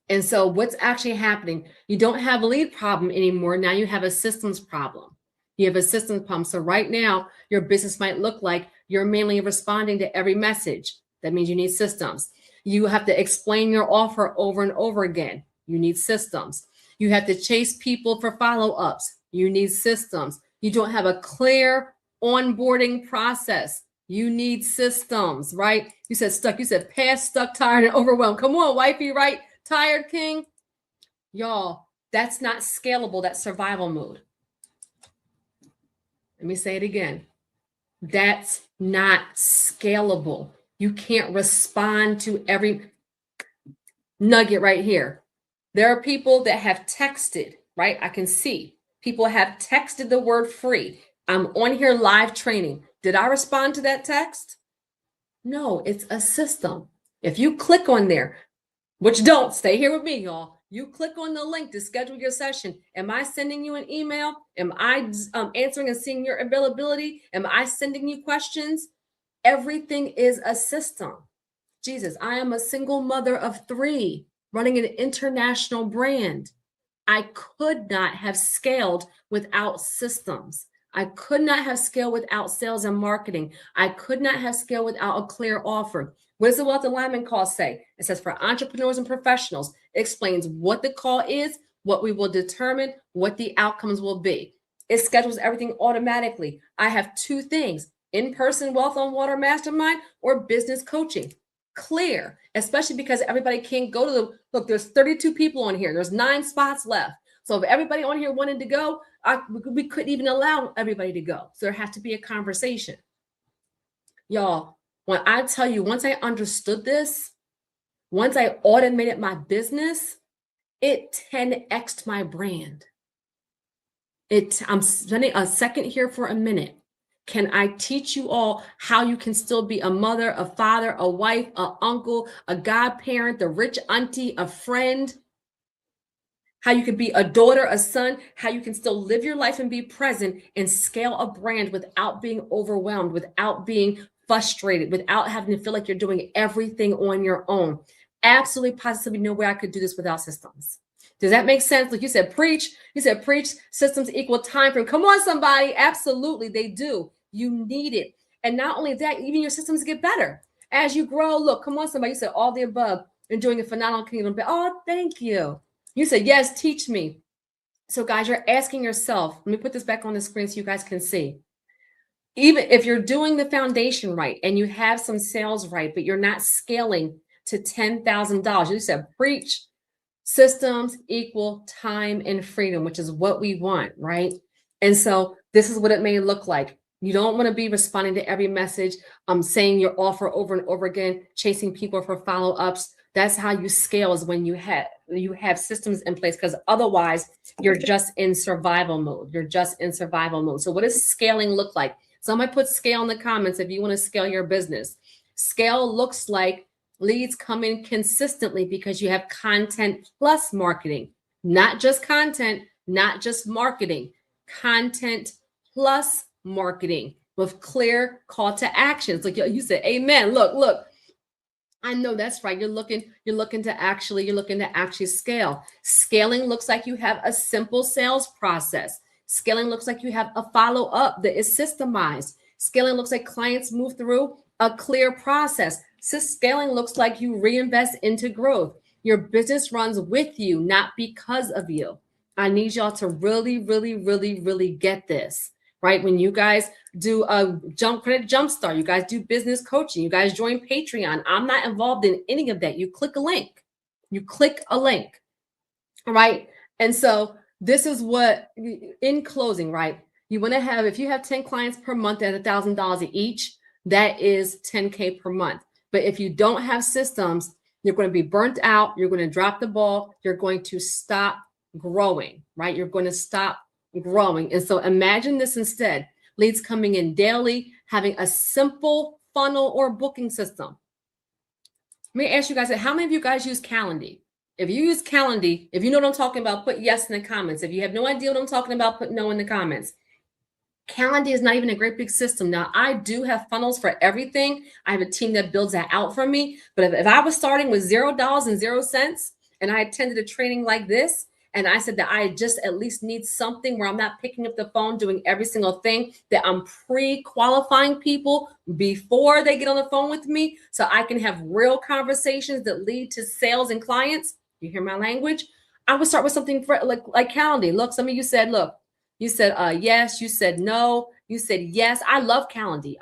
And so what's actually happening? You don't have a lead problem anymore. Now you have a systems problem. You have a systems problem. So right now, your business might look like you're mainly responding to every message. That means you need systems. You have to explain your offer over and over again. You need systems. You have to chase people for follow-ups. You need systems. You don't have a clear onboarding process. You need systems, right? You said stuck. You said past, stuck, tired, and overwhelmed. Come on, wifey, right? Tired, king. Y'all, that's not scalable. That's survival mode. Let me say it again. That's not scalable. You can't respond to every nugget right here. There are people that have texted, right? I can see people have texted the word free. I'm on here live training. Did I respond to that text? No, it's a system. If you click on there, which don't, stay here with me, y'all. You click on the link to schedule your session. Am I sending you an email? Am I answering and seeing your availability? Am I sending you questions? Everything is a system. Jesus, I am a single mother of 3 running an international brand. I could not have scaled without systems. I could not have scale without sales and marketing. I could not have scale without a clear offer. What does the Wealth Alignment Call say? It says for entrepreneurs and professionals, it explains what the call is, what we will determine, what the outcomes will be. It schedules everything automatically. I have two things: in-person Wealth on Water Mastermind or business coaching. Clear, especially because everybody can't go to the, look, there's 32 people on here. There's 9 spots left. So if everybody on here wanted to go, we couldn't even allow everybody to go. So there has to be a conversation. Y'all, when I tell you, once I understood this, once I automated my business, it 10x'd my brand. I'm spending a second here for a minute. Can I teach you all how you can still be a mother, a father, a wife, an uncle, a godparent, the rich auntie, a friend? How you can be a daughter, a son, how you can still live your life and be present and scale a brand without being overwhelmed, without being frustrated, without having to feel like you're doing everything on your own. Absolutely, positively no way I could do this without systems. Does that make sense? Like you said, preach. You said preach, systems equal time frame. Come on, somebody. Absolutely, they do. You need it. And not only that, even your systems get better. As you grow, look, come on, somebody. You said all the above. You're doing a phenomenal kingdom. Oh, thank you. You said, yes, teach me. So guys, you're asking yourself, let me put this back on the screen so you guys can see. Even if you're doing the foundation right and you have some sales right, but you're not scaling to $10,000, you said preach, systems equal time and freedom, which is what we want, right? And so this is what it may look like. You don't want to be responding to every message, saying your offer over and over again, chasing people for follow-ups. That's how you scale, is when you have systems in place, because otherwise you're just in survival mode. You're just in survival mode. So what does scaling look like? Somebody put scale in the comments if you want to scale your business. Scale looks like leads come in consistently because you have content plus marketing, not just content, not just marketing, content plus marketing with clear call to actions. Like you said, amen. Look. I know that's right. You're looking to actually scale. Scaling looks like you have a simple sales process. Scaling looks like you have a follow-up that is systemized. Scaling looks like clients move through a clear process. Scaling looks like you reinvest into growth. Your business runs with you, not because of you. I need y'all to really, really, really, really get this. Right? When you guys do a credit jumpstart, you guys do business coaching, you guys join Patreon. I'm not involved in any of that. You click a link. All right. And so this is what, in closing, right? You want to have, if you have 10 clients per month at $1,000 each, that is 10K per month. But if you don't have systems, you're going to be burnt out. You're going to drop the ball. You're going to stop growing, right? You're going to stop growing. And so imagine this instead: leads coming in daily, having a simple funnel or booking system. Let me ask you guys, how many of you guys use Calendly? If you use Calendly, if you know what I'm talking about, put yes in the comments. If you have no idea what I'm talking about, put no in the comments. Calendly is not even a great big system. Now, I do have funnels for everything. I have a team that builds that out for me. But if I was starting with $0 and 0 cents and I attended a training like this, and I said that I just at least need something where I'm not picking up the phone, doing every single thing, that I'm pre-qualifying people before they get on the phone with me so I can have real conversations that lead to sales and clients. You hear my language? I would start with something like Calendly. Look, some of you said, look, you said yes, you said no, you said yes. I love Calendly.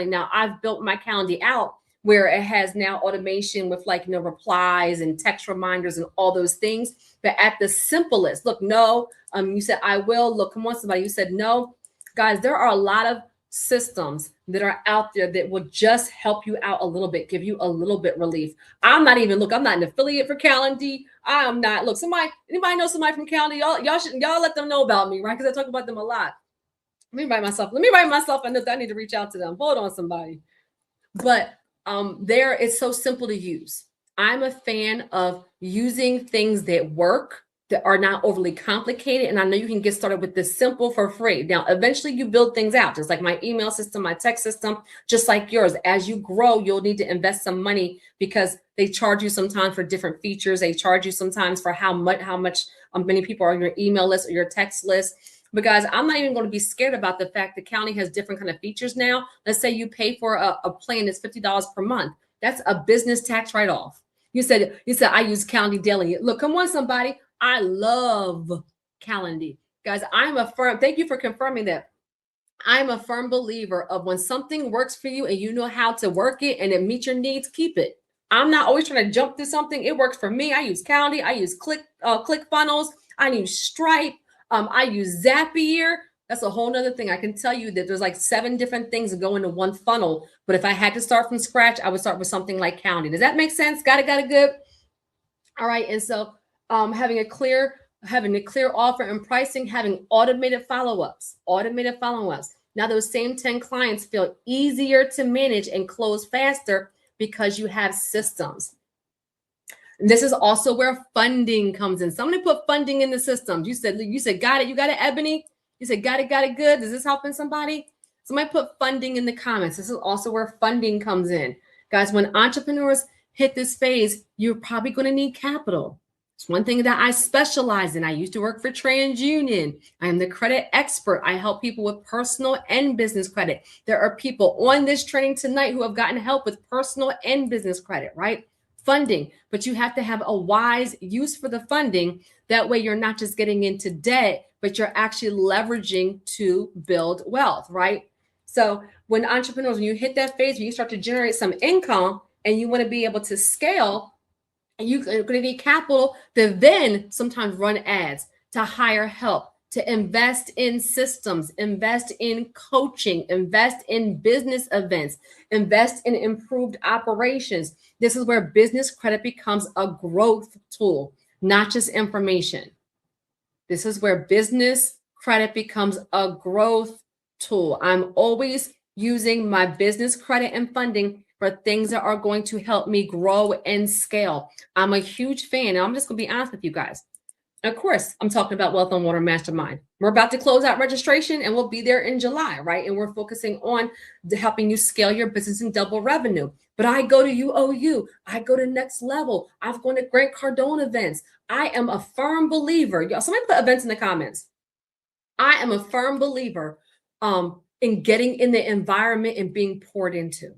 Now I've built my Calendly out where it has now automation with replies and text reminders and all those things. But at the simplest, look, no, you said I will. Look, come on, somebody, you said no. Guys, there are a lot of systems that are out there that will just help you out a little bit, give you a little bit relief. I'm not an affiliate for Calendly. I'm not. Look, anybody know somebody from Calendly? Y'all let them know about me, right? Because I talk about them a lot. Let me write myself a note. I need to reach out to them. Hold on, somebody. But it's so simple to use. I'm a fan of using things that work, that are not overly complicated. And I know you can get started with this simple for free. Now, eventually you build things out, just like my email system, my text system, just like yours. As you grow, you'll need to invest some money because they charge you sometimes for different features. They charge you sometimes for how many people are on your email list or your text list. But guys, I'm not even going to be scared about the fact that county has different kind of features now. Let's say you pay for a plan that's $50 per month. That's a business tax write-off. You said I use Calendly daily. Look, come on, somebody. I love Calendly. Guys, thank you for confirming that. I'm a firm believer of when something works for you and you know how to work it and it meets your needs, keep it. I'm not always trying to jump through something. It works for me. I use Calendly. I use ClickFunnels. I use Stripe. I use Zapier. That's a whole nother thing. I can tell you that there's like 7 different things that go into one funnel. But if I had to start from scratch, I would start with something like Calendly. Does that make sense? Got it good. All right. And so having a clear offer and pricing, having automated follow-ups. Now those same 10 clients feel easier to manage and close faster because you have systems. And this is also where funding comes in. Somebody put funding in the systems. You said, got it. You got it, Ebony? You said, got it good. Is this helping somebody? Somebody put funding in the comments. This is also where funding comes in. Guys, when entrepreneurs hit this phase, you're probably going to need capital. It's one thing that I specialize in. I used to work for TransUnion. I am the credit expert. I help people with personal and business credit. There are people on this training tonight who have gotten help with personal and business credit, right? Funding, but you have to have a wise use for the funding. That way you're not just getting into debt, but you're actually leveraging to build wealth, right? So when you hit that phase where you start to generate some income and you want to be able to scale, and you're going to need capital to then sometimes run ads, to hire help, to invest in systems, invest in coaching, invest in business events, invest in improved operations. This is where business credit becomes a growth tool, not just information. This is where business credit becomes a growth tool. I'm always using my business credit and funding for things that are going to help me grow and scale. I'm a huge fan. And I'm just going to be honest with you guys. Of course, I'm talking about Wealth on Water Mastermind. We're about to close out registration and we'll be there in July, right? And we're focusing on helping you scale your business and double revenue. But I go to UOU. I go to Next Level. I've gone to Grant Cardone events. I am a firm believer. Y'all, somebody put events in the comments. I am a firm believer in getting in the environment and being poured into.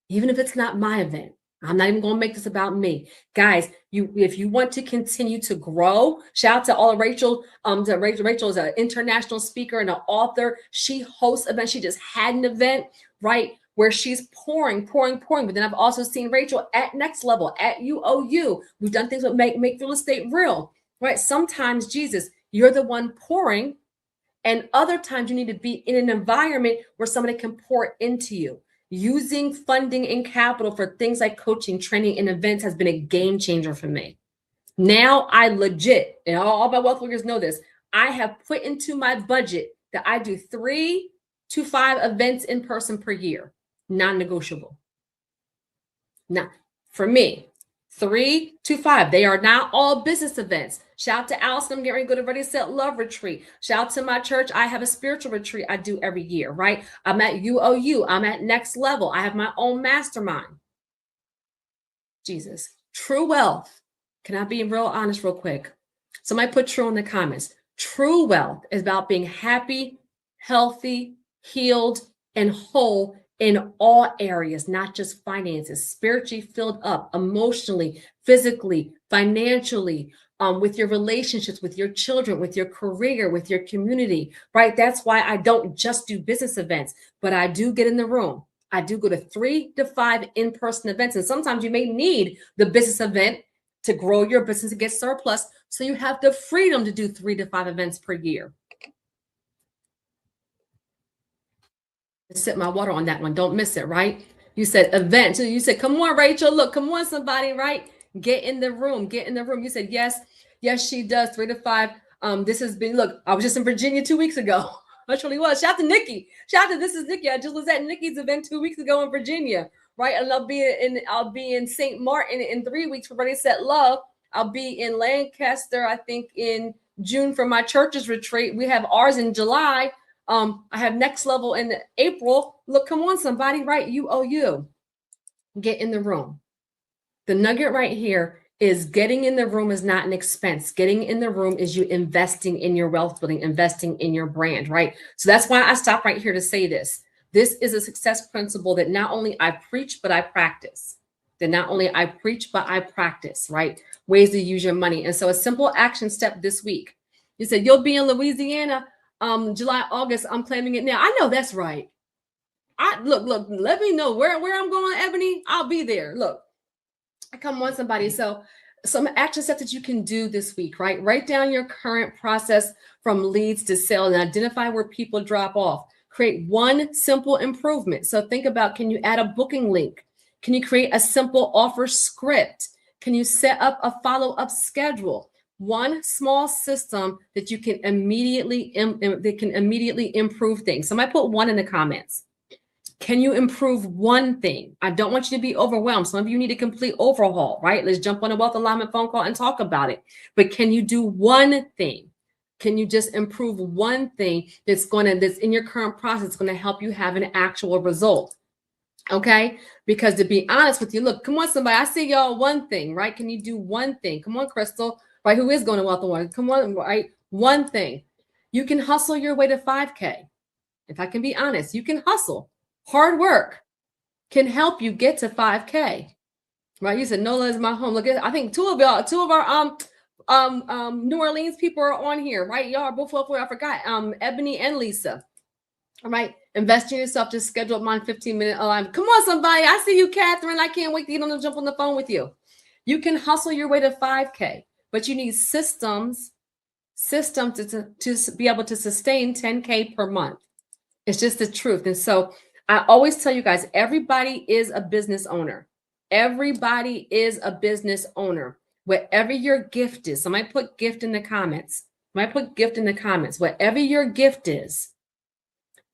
Even if it's not my event, I'm not even going to make this about me. Guys, if you want to continue to grow, shout out to all of Rachel. Rachel is an international speaker and an author. She hosts events. She just had an event, right, where she's pouring. But then I've also seen Rachel at Next Level, at UOU. We've done things that make real estate real, right? Sometimes, Jesus, you're the one pouring, and other times you need to be in an environment where somebody can pour into you. Using funding and capital for things like coaching, training, and events has been a game changer for me. Now I legit, and all my wealth workers know this, I have put into my budget that I do 3 to 5 events in person per year, non-negotiable. Now, for me, 3 to 5. They are not all business events. Shout out to Allison. I'm getting ready to go to Ready, Set, Love retreat. Shout out to my church. I have a spiritual retreat I do every year, right? I'm at UOU. I'm at Next Level. I have my own mastermind. Jesus. True wealth. Can I be real honest real quick? Somebody put true in the comments. True wealth is about being happy, healthy, healed, and whole in all areas, not just finances, spiritually filled up, emotionally, physically, financially, with your relationships, with your children, with your career, with your community, right? That's why I don't just do business events, but I do get in the room. I do go to 3 to 5 in-person events. And sometimes you may need the business event to grow your business and get surplus. So you have the freedom to do 3 to 5 events per year. Sip my water on that one. Don't miss it, right? You said event. So you said, come on, Rachel. Look, come on, somebody, right? Get in the room. Get in the room. You said, yes, she does. 3 to 5. This has been, look, I was just in Virginia 2 weeks ago. I truly was. Shout out to Nikki. Shout out to This Is Nikki. I just was at Nikki's event 2 weeks ago in Virginia, right? And I'll be in St. Martin in 3 weeks for Ready, Set, Love. I'll be in Lancaster, I think, in June for my church's retreat. We have ours in July. I have Next Level in April. Look, come on, somebody, right? UOU. Get in the room. The nugget right here is getting in the room is not an expense. Getting in the room is you investing in your wealth building, investing in your brand, right? So that's why I stop right here to say this. This is a success principle that not only I preach, but I practice. That not only I preach, but I practice, right? Ways to use your money. And so a simple action step this week. You said you'll be in Louisiana July, August. I'm claiming it now. I know that's right. Look, let me know where I'm going, Ebony. I'll be there. Look, come on, somebody. So some action steps that you can do this week, right? Write down your current process from leads to sale and identify where people drop off. Create one simple improvement. So think about, can you add a booking link? Can you create a simple offer script? Can you set up a follow-up schedule? One small system that you can immediately improve things. Somebody put one in the comments. Can you improve one thing? I don't want you to be overwhelmed. Some of you need a complete overhaul, right? Let's jump on a wealth alignment phone call and talk about it. But can you do one thing? Can you just improve one thing that's in your current process, going to help you have an actual result? Okay? Because to be honest with you, look, come on, somebody. I see y'all one thing, right? Can you do one thing? Come on, Crystal, right? Who is going to wealth alignment? Come on, right? One thing. You can hustle your way to 5K. If I can be honest, you can hustle. Hard work can help you get to 5K, right? You said NOLA is my home. Look, I think two of our New Orleans people are on here, right? Y'all are both up for, I forgot, Ebony and Lisa. All right, invest in yourself. Just schedule my 15-minute alignment. Come on, somebody. I see you, Catherine. I can't wait to get on and jump on the phone with you. You can hustle your way to 5K, but you need systems to be able to sustain 10K per month. It's just the truth. And so I always tell you guys, everybody is a business owner. Everybody is a business owner. Whatever your gift is, somebody put gift in the comments. Whatever your gift is,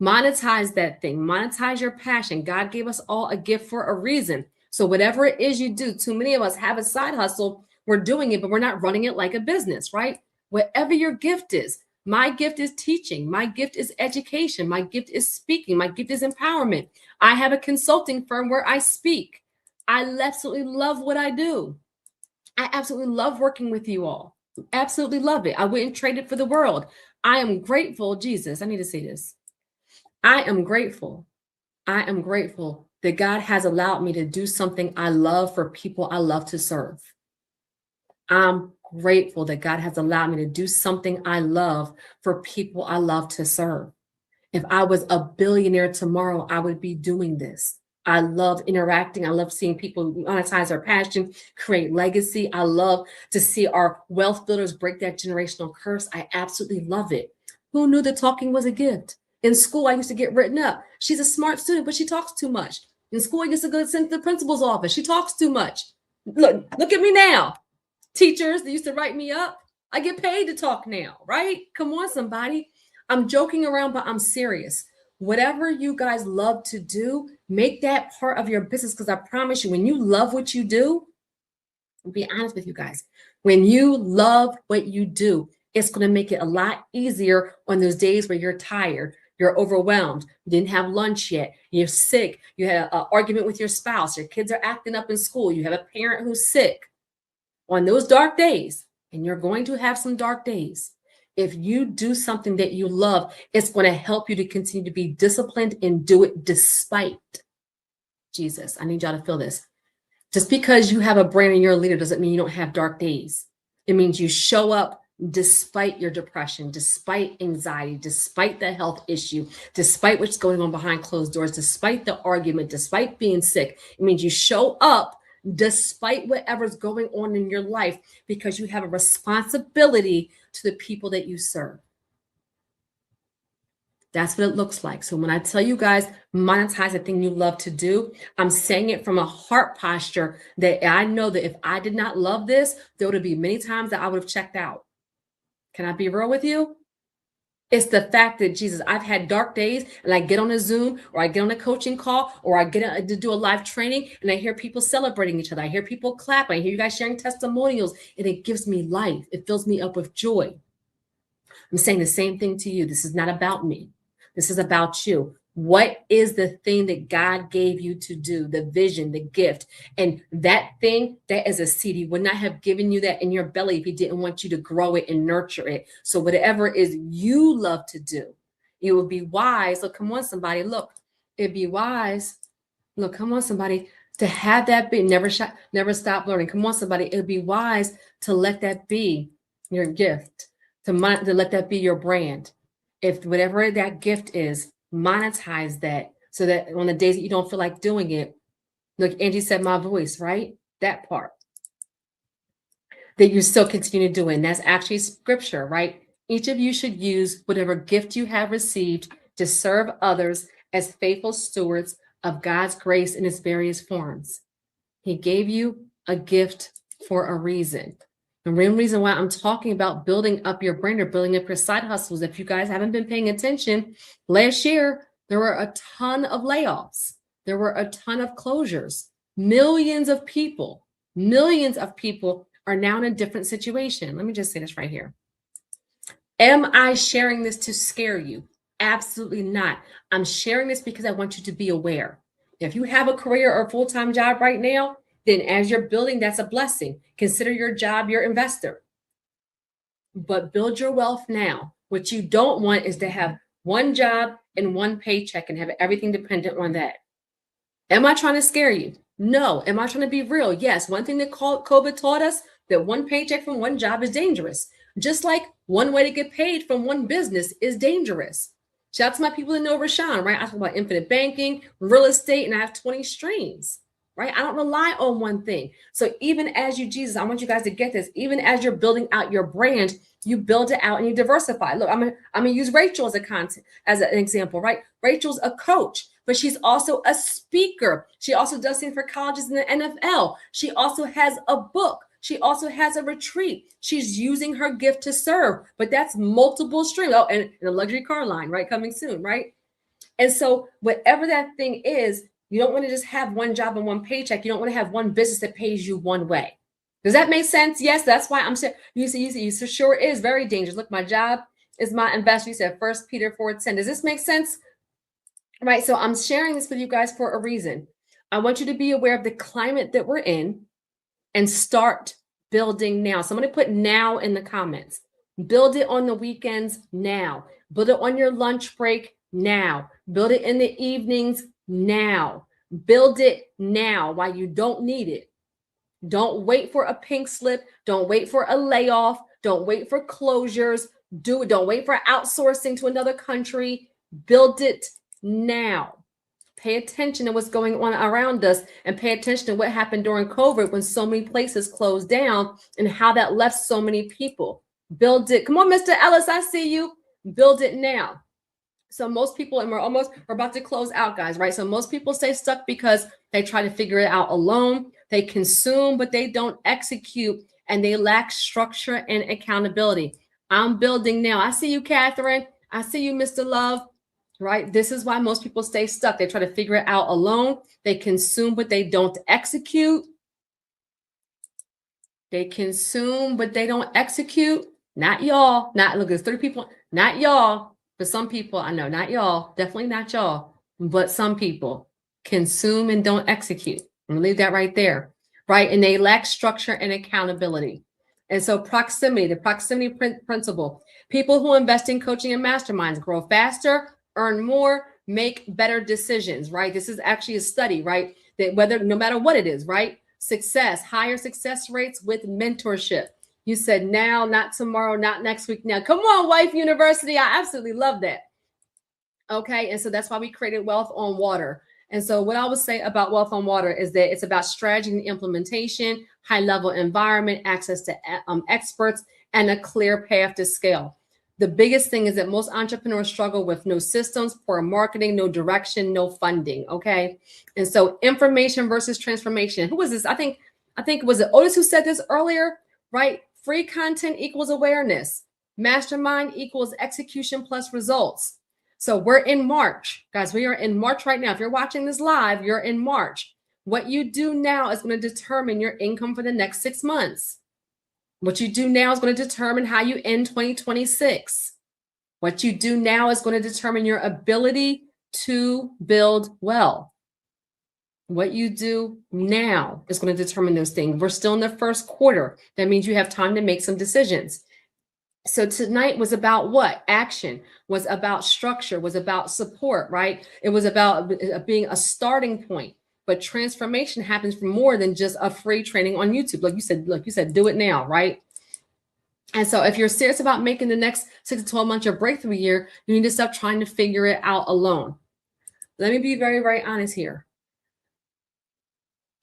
monetize that thing. Monetize your passion. God gave us all a gift for a reason. So whatever it is you do, too many of us have a side hustle. We're doing it, but we're not running it like a business, right? Whatever your gift is. My gift is teaching. My gift is education. My gift is speaking. My gift is empowerment. I have a consulting firm where I speak. I absolutely love what I do. I absolutely love working with you all. Absolutely love it. I wouldn't trade it for the world. I am grateful, Jesus. I need to say this. I am grateful that God has allowed me to do something I love for people I love to serve. I'm grateful that God has allowed me to do something I love for people I love to serve. If I was a billionaire tomorrow, I would be doing this. I love interacting. I love seeing people monetize their passion, create legacy. I love to see our wealth builders break that generational curse. I absolutely love it. Who knew that talking was a gift? In school, I used to get written up. She's a smart student, but she talks too much. In school, I used to go sent to the principal's office. She talks too much. Look at me now. Teachers that used to write me up, I get paid to talk now, right? Come on, somebody. I'm joking around, but I'm serious. Whatever you guys love to do, make that part of your business, because I promise you, when you love what you do, I'll be honest with you guys, when you love what you do, it's going to make it a lot easier on those days where you're tired, you're overwhelmed, you didn't have lunch yet, you're sick, you had an argument with your spouse, your kids are acting up in school, you have a parent who's sick. On those dark days, and you're going to have some dark days, if you do something that you love, it's going to help you to continue to be disciplined and do it despite. Jesus, I need y'all to feel this. Just because you have a brand and you're a leader doesn't mean you don't have dark days. It means you show up despite your depression, despite anxiety, despite the health issue, despite what's going on behind closed doors, despite the argument, despite being sick. It means you show up despite whatever's going on in your life, because you have a responsibility to the people that you serve. That's what it looks like. So when I tell you guys, monetize the thing you love to do, I'm saying it from a heart posture that I know that if I did not love this, there would be many times that I would have checked out. Can I be real with you? It's the fact that, Jesus, I've had dark days and I get on a Zoom or I get on a coaching call or I get to do a live training and I hear people celebrating each other. I hear people clapping. I hear you guys sharing testimonials, and it gives me life. It fills me up with joy. I'm saying the same thing to you. This is not about me. This is about you. What is the thing that God gave you to do, the vision, the gift? And that thing, that is a seed. He would not have given you that in your belly if he didn't want you to grow it and nurture it. So whatever it is you love to do, it would be wise. Look, come on, somebody. Look, it'd be wise. Look, come on, somebody, to have that be. Never stop learning. Come on, somebody. It'd be wise to let that be your gift, to let that be your brand. If whatever that gift is, monetize that so that on the days that you don't feel like doing it, look, Angie said my voice, right? That part that you still continue to do it. And that's actually scripture, right? Each of you should use whatever gift you have received to serve others as faithful stewards of God's grace in its various forms. He gave you a gift for a reason. The real reason why I'm talking about building up your brand or building up your side hustles, if you guys haven't been paying attention, last year, there were a ton of layoffs. There were a ton of closures. Millions of people are now in a different situation. Let me just say this right here. Am I sharing this to scare you? Absolutely not. I'm sharing this because I want you to be aware. If you have a career or a full-time job right now, then as you're building, that's a blessing. Consider your job your investor. But build your wealth now. What you don't want is to have one job and one paycheck and have everything dependent on that. Am I trying to scare you? No. Am I trying to be real? Yes. One thing that COVID taught us, that one paycheck from one job is dangerous. Just like one way to get paid from one business is dangerous. Shout out to my people that know Rashawn, right? I talk about infinite banking, real estate, and I have 20 streams, right? I don't rely on one thing. So even as you, Jesus, I want you guys to get this. Even as you're building out your brand, you build it out and you diversify. Look, I'm gonna use Rachel as as an example, right? Rachel's a coach, but she's also a speaker. She also does things for colleges in the NFL. She also has a book. She also has a retreat. She's using her gift to serve, but that's multiple streams. Oh, and a luxury car line, right? Coming soon, right? And so whatever that thing is, you don't want to just have one job and one paycheck. You don't want to have one business that pays you one way. Does that make sense? Yes, that's why I'm saying you sure is very dangerous. Look, my job is my investment. You said 1 Peter 4:10. Does this make sense? Right. So I'm sharing this with you guys for a reason. I want you to be aware of the climate that we're in and start building now. So I'm going to put now in the comments. Build it on the weekends now. Build it on your lunch break now. Build it in the evenings now. Build it now while you don't need it. Don't wait for a pink slip. Don't wait for a layoff. Don't wait for closures. Don't wait for outsourcing to another country. Build it now. Pay attention to what's going on around us and pay attention to what happened during COVID when so many places closed down and how that left so many people. Build it. Come on, Mr. Ellis, I see you. Build it now. So most people, and we're about to close out, guys, right? So most people stay stuck because they try to figure it out alone. They consume, but they don't execute, and they lack structure and accountability. I'm building now. I see you, Catherine. I see you, Mr. Love. Right? This is why most people stay stuck. They try to figure it out alone. They consume, but they don't execute. They consume, but they don't execute. Not y'all. Look, there's 3 people. Not y'all. For some people, I know, not y'all. Definitely not y'all. But some people consume and don't execute. I'm gonna leave that right there. Right? And they lack structure and accountability. And so proximity, the proximity principle. People who invest in coaching and masterminds grow faster, earn more, make better decisions, right? This is actually a study, right? That no matter what it is, right? Success, higher success rates with mentorship. You said now, not tomorrow, not next week. Now, come on, Wife University. I absolutely love that. Okay. And so that's why we created Wealth on Water. And so what I would say about Wealth on Water is that it's about strategy and implementation, high level environment, access to experts, and a clear path to scale. The biggest thing is that most entrepreneurs struggle with no systems, poor marketing, no direction, no funding. Okay. And so information versus transformation. Who was this? I think was it Otis who said this earlier, right? Free content equals awareness. Mastermind equals execution plus results. So we're in March, guys. We are in March right now. If you're watching this live, you're in March. What you do now is going to determine your income for the next 6 months. What you do now is going to determine how you end 2026. What you do now is going to determine your ability to build wealth. What you do now is going to determine those things. We're still in the first quarter. That means you have time to make some decisions. So tonight was about what? Action, was about structure, was about support, right? It was about being a starting point. But transformation happens from more than just a free training on YouTube. Like you said, do it now, right? And so if you're serious about making the next 6 to 12 months your breakthrough year, you need to stop trying to figure it out alone. Let me be very, very honest here.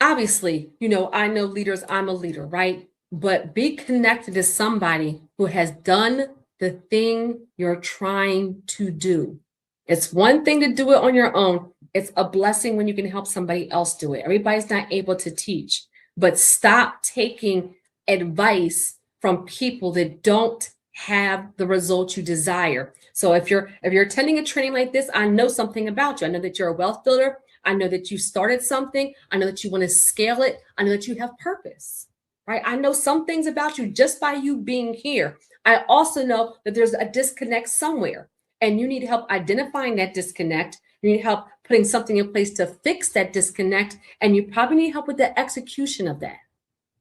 Obviously, I know leaders, I'm a leader, right? But be connected to somebody who has done the thing you're trying to do. It's one thing to do it on your own. It's a blessing when you can help somebody else do it. Everybody's not able to teach, but stop taking advice from people that don't have the results you desire. So if you're attending a training like this, I know something about you. I know that you're a wealth builder. I know that you started something. I know that you want to scale it. I know that you have purpose, right? I know some things about you just by you being here. I also know that there's a disconnect somewhere, and you need help identifying that disconnect. You need help putting something in place to fix that disconnect, and you probably need help with the execution of that,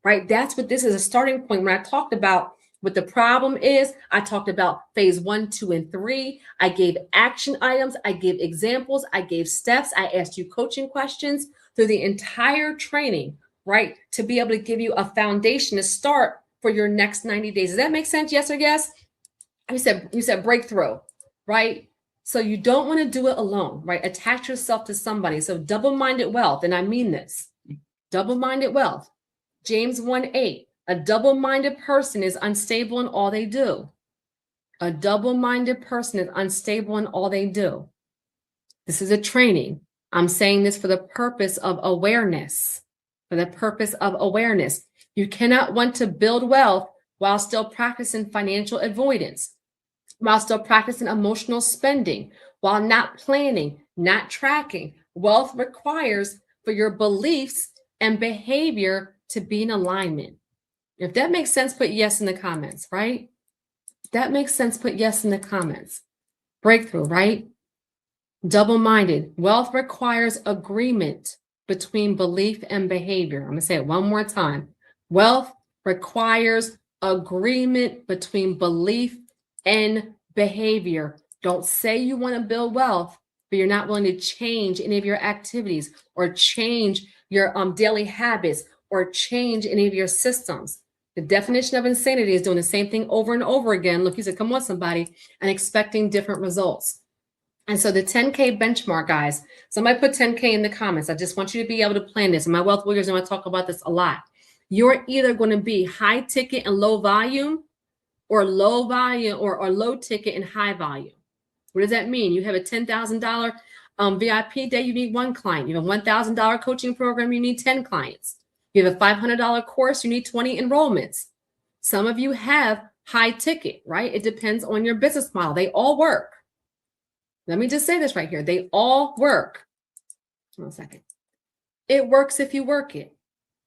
right? That's what this is, a starting point. When I talked about what the problem is, I talked about phase 1, 2, and 3. I gave action items. I gave examples. I gave steps. I asked you coaching questions through the entire training, right? To be able to give you a foundation to start for your next 90 days. Does that make sense? Yes or yes? You said breakthrough, right? So you don't want to do it alone, right? Attach yourself to somebody. So double-minded wealth, and I mean this, double-minded wealth. James 1:8. A double-minded person is unstable in all they do. A double-minded person is unstable in all they do. This is a training. I'm saying this for the purpose of awareness. For the purpose of awareness. You cannot want to build wealth while still practicing financial avoidance, while still practicing emotional spending, while not planning, not tracking. Wealth requires for your beliefs and behavior to be in alignment. If that makes sense, put yes in the comments, right? If that makes sense, put yes in the comments. Breakthrough, right? Double-minded. Wealth requires agreement between belief and behavior. I'm going to say it one more time. Wealth requires agreement between belief and behavior. Don't say you want to build wealth, but you're not willing to change any of your activities or change your daily habits or change any of your systems. The definition of insanity is doing the same thing over and over again. Look, you said, come on, somebody, and expecting different results. And so the 10K benchmark, guys, somebody put 10K in the comments. I just want you to be able to plan this. And my wealth warriors, and I talk about this a lot. You're either going to be high ticket and low volume, or low volume or low ticket and high volume. What does that mean? You have a $10,000 VIP day, you need 1 client. You have a $1,000 coaching program, you need 10 clients. You have a $500 course, you need 20 enrollments. Some of you have high ticket, right? It depends on your business model. They all work. Let me just say this right here. They all work. 1 second. It works if you work it.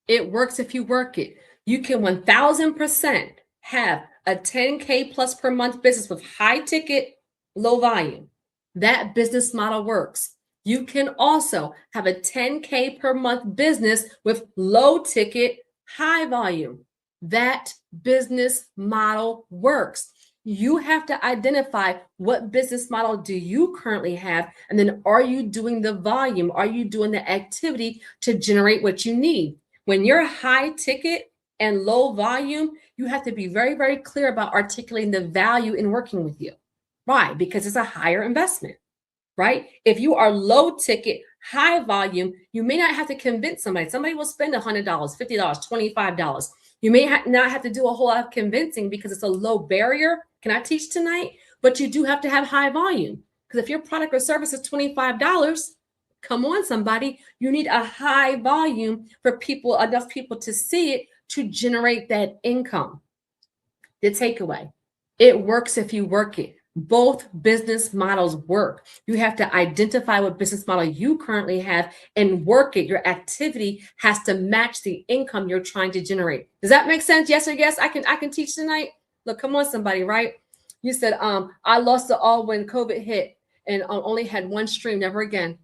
It works if you work it. You can 1000% have a 10K plus per month business with high ticket, low volume. That business model works. You can also have a 10K per month business with low ticket, high volume. That business model works. You have to identify what business model do you currently have, and then are you doing the volume? Are you doing the activity to generate what you need? When you're high ticket and low volume, you have to be very, very clear about articulating the value in working with you. Why? Because it's a higher investment, right? If you are low ticket, high volume, you may not have to convince somebody. Somebody will spend $100, $50, $25. You may not have to do a whole lot of convincing because it's a low barrier. Can I teach tonight? But you do have to have high volume, because if your product or service is $25, come on, somebody, you need a high volume for people, enough people to see it to generate that income. The takeaway, it works if you work it. Both business models work. You have to identify what business model you currently have and work it. Your activity has to match the income you're trying to generate. Does that make sense? Yes or yes? I can teach tonight. Look, come on, somebody, right? You said, I lost it all when COVID hit. and only had one stream, never again.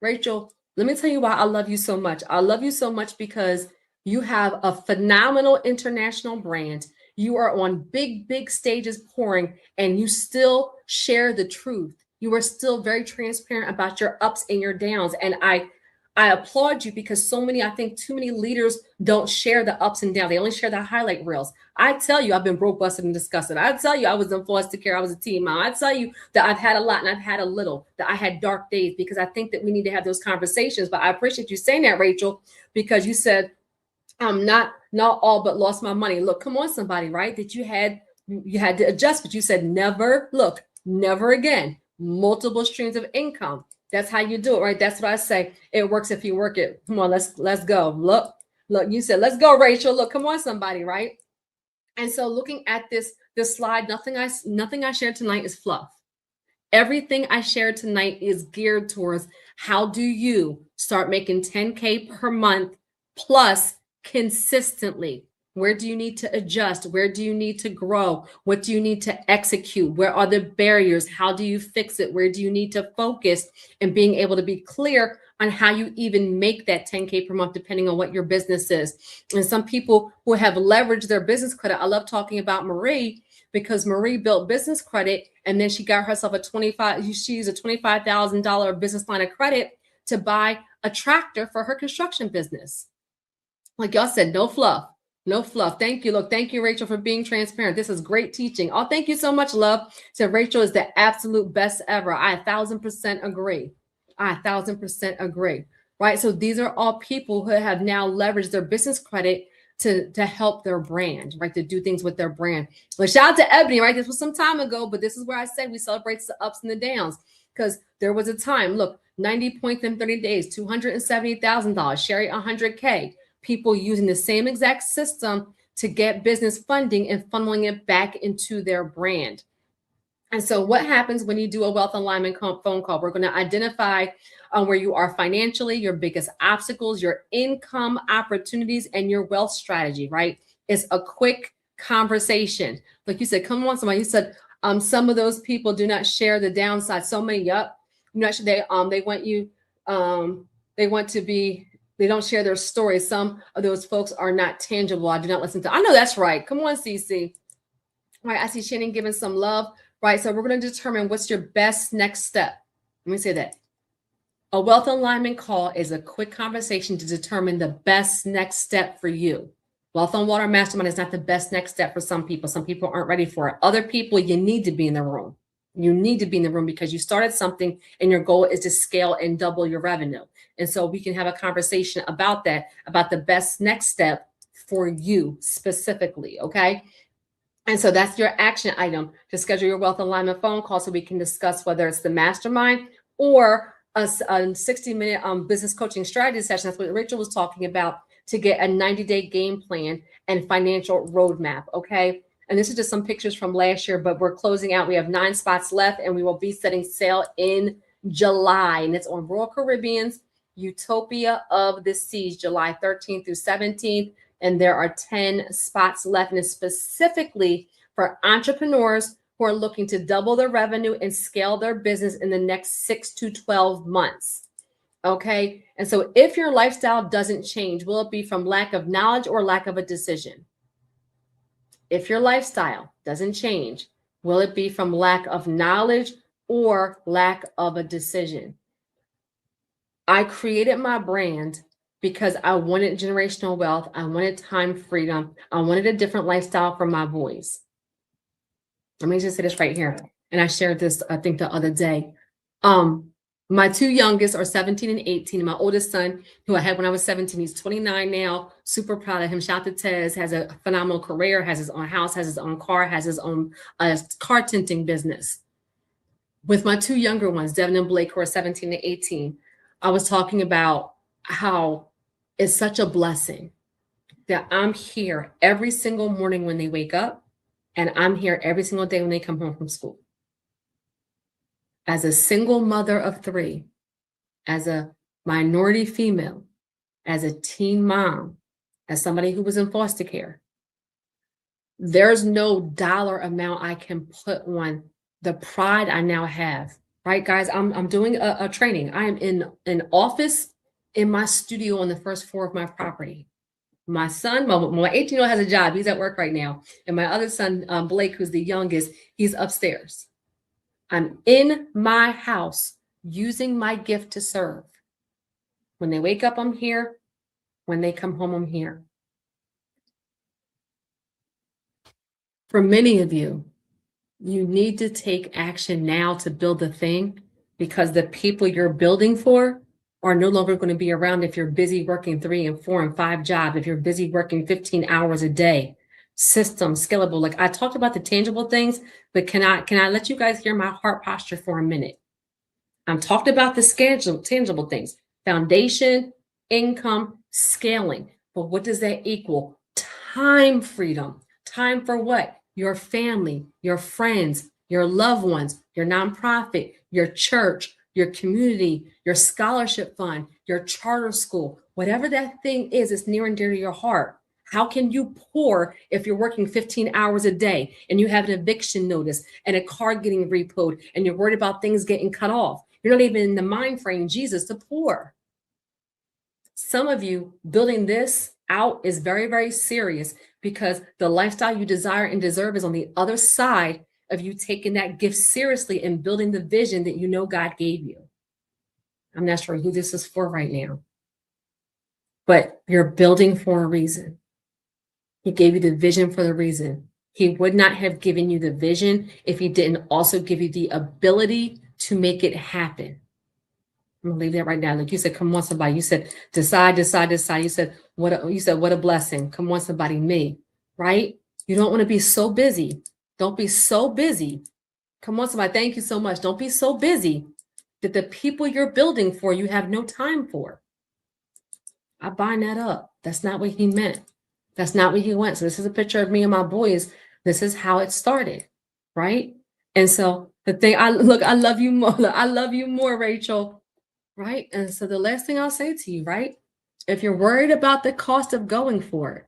Rachel, let me tell you why I love you so much. I love you so much because you have a phenomenal international brand. You are on big, big stages pouring, and you still share the truth. You are still very transparent about your ups and your downs. And I applaud you because I think too many leaders don't share the ups and downs. They only share the highlight reels. I tell you, I've been broke, busted, and disgusted. I tell you, I was in foster care. I was a teen mom. I tell you that I've had a lot and I've had a little, that I had dark days, because I think that we need to have those conversations. But I appreciate you saying that, Rachel, because you said, I'm not all but lost my money. Look, come on, somebody, right? That you had to adjust, but you said never again. Multiple streams of income. That's how you do it, right? That's what I say. It works if you work it. Come on, let's go. Look, you said, let's go, Rachel. Look, come on, somebody, right? And so looking at this slide, nothing I shared tonight is fluff. Everything I shared tonight is geared towards how do you start making 10K per month plus consistently. Where do you need to adjust? Where do you need to grow? What do you need to execute? Where are the barriers? How do you fix it? Where do you need to focus? And being able to be clear on how you even make that 10K per month, depending on what your business is. And some people who have leveraged their business credit, I love talking about Marie, because Marie built business credit, and then she got herself she used a $25,000 business line of credit to buy a tractor for her construction business. Like y'all said, no fluff. No fluff. Thank you. Look, thank you, Rachel, for being transparent. This is great teaching. Oh, thank you so much, love. So Rachel is the absolute best ever. I 1,000% agree. I 1,000% agree. Right. So these are all people who have now leveraged their business credit to help their brand, right? To do things with their brand. Well, shout out to Ebony, right? This was some time ago, but this is where I said we celebrate the ups and the downs, because there was a time, look, 90 points in 30 days, $270,000, Sherry, 100K. People using the same exact system to get business funding and funneling it back into their brand. And so what happens when you do a wealth alignment phone call? We're going to identify where you are financially, your biggest obstacles, your income opportunities, and your wealth strategy, right? It's a quick conversation. Like you said, come on, somebody. You said some of those people do not share the downside. So many, they don't share their story. Some of those folks are not tangible. I do not listen to. I know that's right. Come on, CC. All right, I see Shannon giving some love. Right, so we're going to determine what's your best next step. Let me say that. A wealth alignment call is a quick conversation to determine the best next step for you. Wealth on Water Mastermind is not the best next step for some people. Some people aren't ready for it. Other people, you need to be in the room. You need to be in the room because you started something and your goal is to scale and double your revenue. And so we can have a conversation about that, about the best next step for you specifically, okay? And so that's your action item to schedule your wealth alignment phone call so we can discuss whether it's the mastermind or a 60-minute business coaching strategy session. That's what Rachel was talking about, to get a 90-day game plan and financial roadmap, okay? And this is just some pictures from last year, but we're closing out. We have 9 spots left, and we will be setting sail in July. And it's on Royal Caribbean's Utopia of the Seas, July 13th through 17th. And there are 10 spots left, and it's specifically for entrepreneurs who are looking to double their revenue and scale their business in the next 6 to 12 months. Okay. And so if your lifestyle doesn't change, will it be from lack of knowledge or lack of a decision? If your lifestyle doesn't change, will it be from lack of knowledge or lack of a decision? I created my brand because I wanted generational wealth. I wanted time freedom. I wanted a different lifestyle for my boys. Let me just say this right here. And I shared this, I think, the other day. My 2 youngest are 17 and 18. My oldest son, who I had when I was 17, he's 29 now. Super proud of him. Shout out to Tez, has a phenomenal career, has his own house, has his own car, has his own car tinting business. With my 2 younger ones, Devin and Blake, who are 17 and 18, I was talking about how it's such a blessing that I'm here every single morning when they wake up, and I'm here every single day when they come home from school. As a single mother of 3, as a minority female, as a teen mom, as somebody who was in foster care, there's no dollar amount I can put on the pride I now have, right, guys? I'm doing a training. I am in an office in my studio on the first floor of my property. My son, my 18-year-old has a job. He's at work right now. And my other son, Blake, who's the youngest, he's upstairs. I'm in my house using my gift to serve. When they wake up, I'm here. When they come home, I'm here. For many of you, you need to take action now to build the thing, because the people you're building for are no longer going to be around if you're busy working 3 and 4 and 5 jobs, if you're busy working 15 hours a day. System, scalable. Like I talked about the tangible things, but can I let you guys hear my heart posture for a minute? I'm talked about the tangible things, foundation, income, scaling. But what does that equal? Time freedom. Time for what? Your family, your friends, your loved ones, your nonprofit, your church, your community, your scholarship fund, your charter school, whatever that thing is, it's near and dear to your heart. How can you pour if you're working 15 hours a day and you have an eviction notice and a car getting repoed and you're worried about things getting cut off? You're not even in the mind frame, Jesus, to pour. Some of you building this out is very, very serious, because the lifestyle you desire and deserve is on the other side of you taking that gift seriously and building the vision that you know God gave you. I'm not sure who this is for right now, but you're building for a reason. He gave you the vision for the reason. He would not have given you the vision if he didn't also give you the ability to make it happen. I'm gonna leave that right now. Like you said, come on, somebody. You said, decide, decide, decide. You said, what a blessing. Come on, somebody, me, right? You don't want to be so busy. Don't be so busy. Come on, somebody. Thank you so much. Don't be so busy that the people you're building for, you have no time for. I bind that up. That's not what he meant. That's not where he went. So this is a picture of me and my boys. This is how it started, right? And so the thing, I love you more. I love you more, Rachel. Right. And so the last thing I'll say to you, right? If you're worried about the cost of going for it,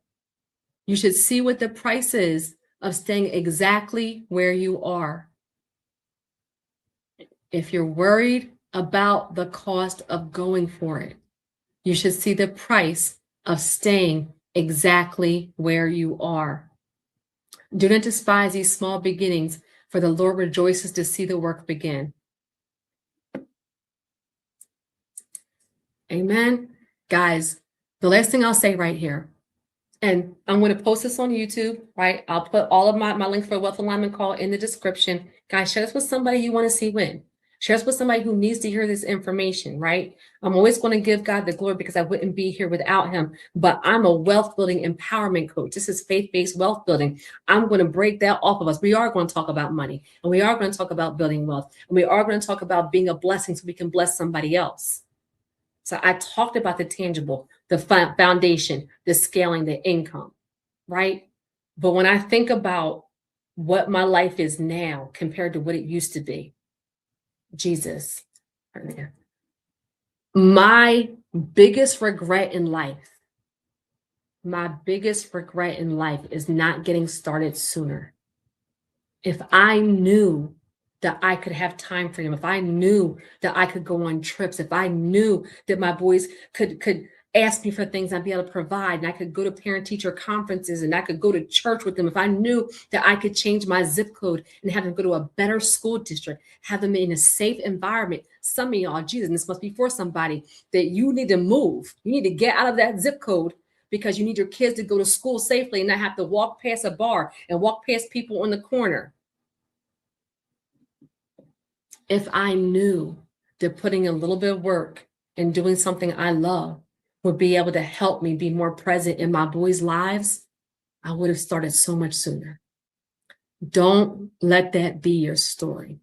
you should see what the price is of staying exactly where you are. If you're worried about the cost of going for it, you should see the price of staying exactly where you are. Do not despise these small beginnings, for the Lord rejoices to see the work begin. Amen. Guys, the last thing I'll say right here, and I'm going to post this on YouTube, right? I'll put all of my links for Wealth Alignment Call in the description. Guys, share this with somebody you want to see win. Share this with somebody who needs to hear this information, right? I'm always going to give God the glory, because I wouldn't be here without him. But I'm a wealth building empowerment coach. This is faith-based wealth building. I'm going to break that off of us. We are going to talk about money, and we are going to talk about building wealth, and we are going to talk about being a blessing so we can bless somebody else. So I talked about the tangible, the foundation, the scaling, the income, right? But when I think about what my life is now compared to what it used to be, Jesus, my biggest regret in life is not getting started sooner. If I knew that I could have time freedom, if I knew that I could go on trips, if I knew that my boys could ask me for things I'd be able to provide, and I could go to parent-teacher conferences, and I could go to church with them, if I knew that I could change my zip code and have them go to a better school district, have them in a safe environment. Some of y'all, Jesus, and this must be for somebody, that you need to move. You need to get out of that zip code, because you need your kids to go to school safely and not have to walk past a bar and walk past people on the corner. If I knew that putting a little bit of work and doing something I love would be able to help me be more present in my boys' lives, I would have started so much sooner. Don't let that be your story.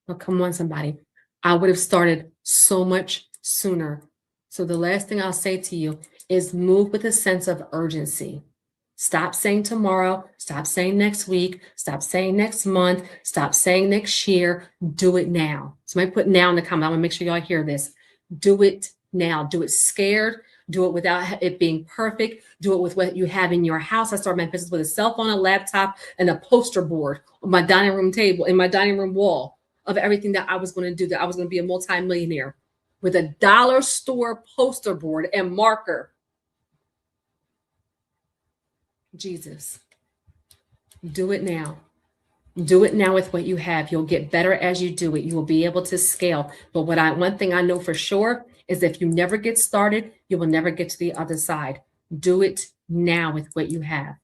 Oh, come on, somebody. I would have started so much sooner. So the last thing I'll say to you is move with a sense of urgency. Stop saying tomorrow. Stop saying next week. Stop saying next month. Stop saying next year. Do it now. Somebody put now in the comment. I want to make sure y'all hear this. Do it now. Do it scared. Do it without it being perfect. Do it with what you have in your house. I started my business with a cell phone, a laptop, and a poster board on my dining room table, in my dining room wall, of everything that I was going to do, that I was going to be a multimillionaire, with a dollar store poster board and marker. Jesus, do it now. Do it now with what you have. You'll get better as you do it. You will be able to scale. But one thing I know for sure is if you never get started, you will never get to the other side. Do it now with what you have.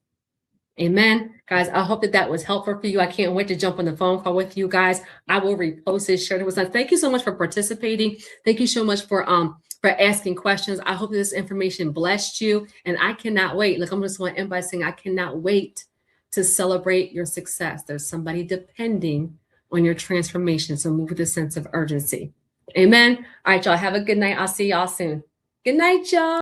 Amen. Guys, I hope that was helpful for you. I can't wait to jump on the phone call with you guys. I will repost this, share it with us. Thank you so much for participating. Thank you so much for asking questions. I hope this information blessed you. And I cannot wait. Look, I'm just want to end by saying I cannot wait to celebrate your success. There's somebody depending on your transformation. So move with a sense of urgency. Amen. All right, y'all. Have a good night. I'll see y'all soon. Good night, y'all.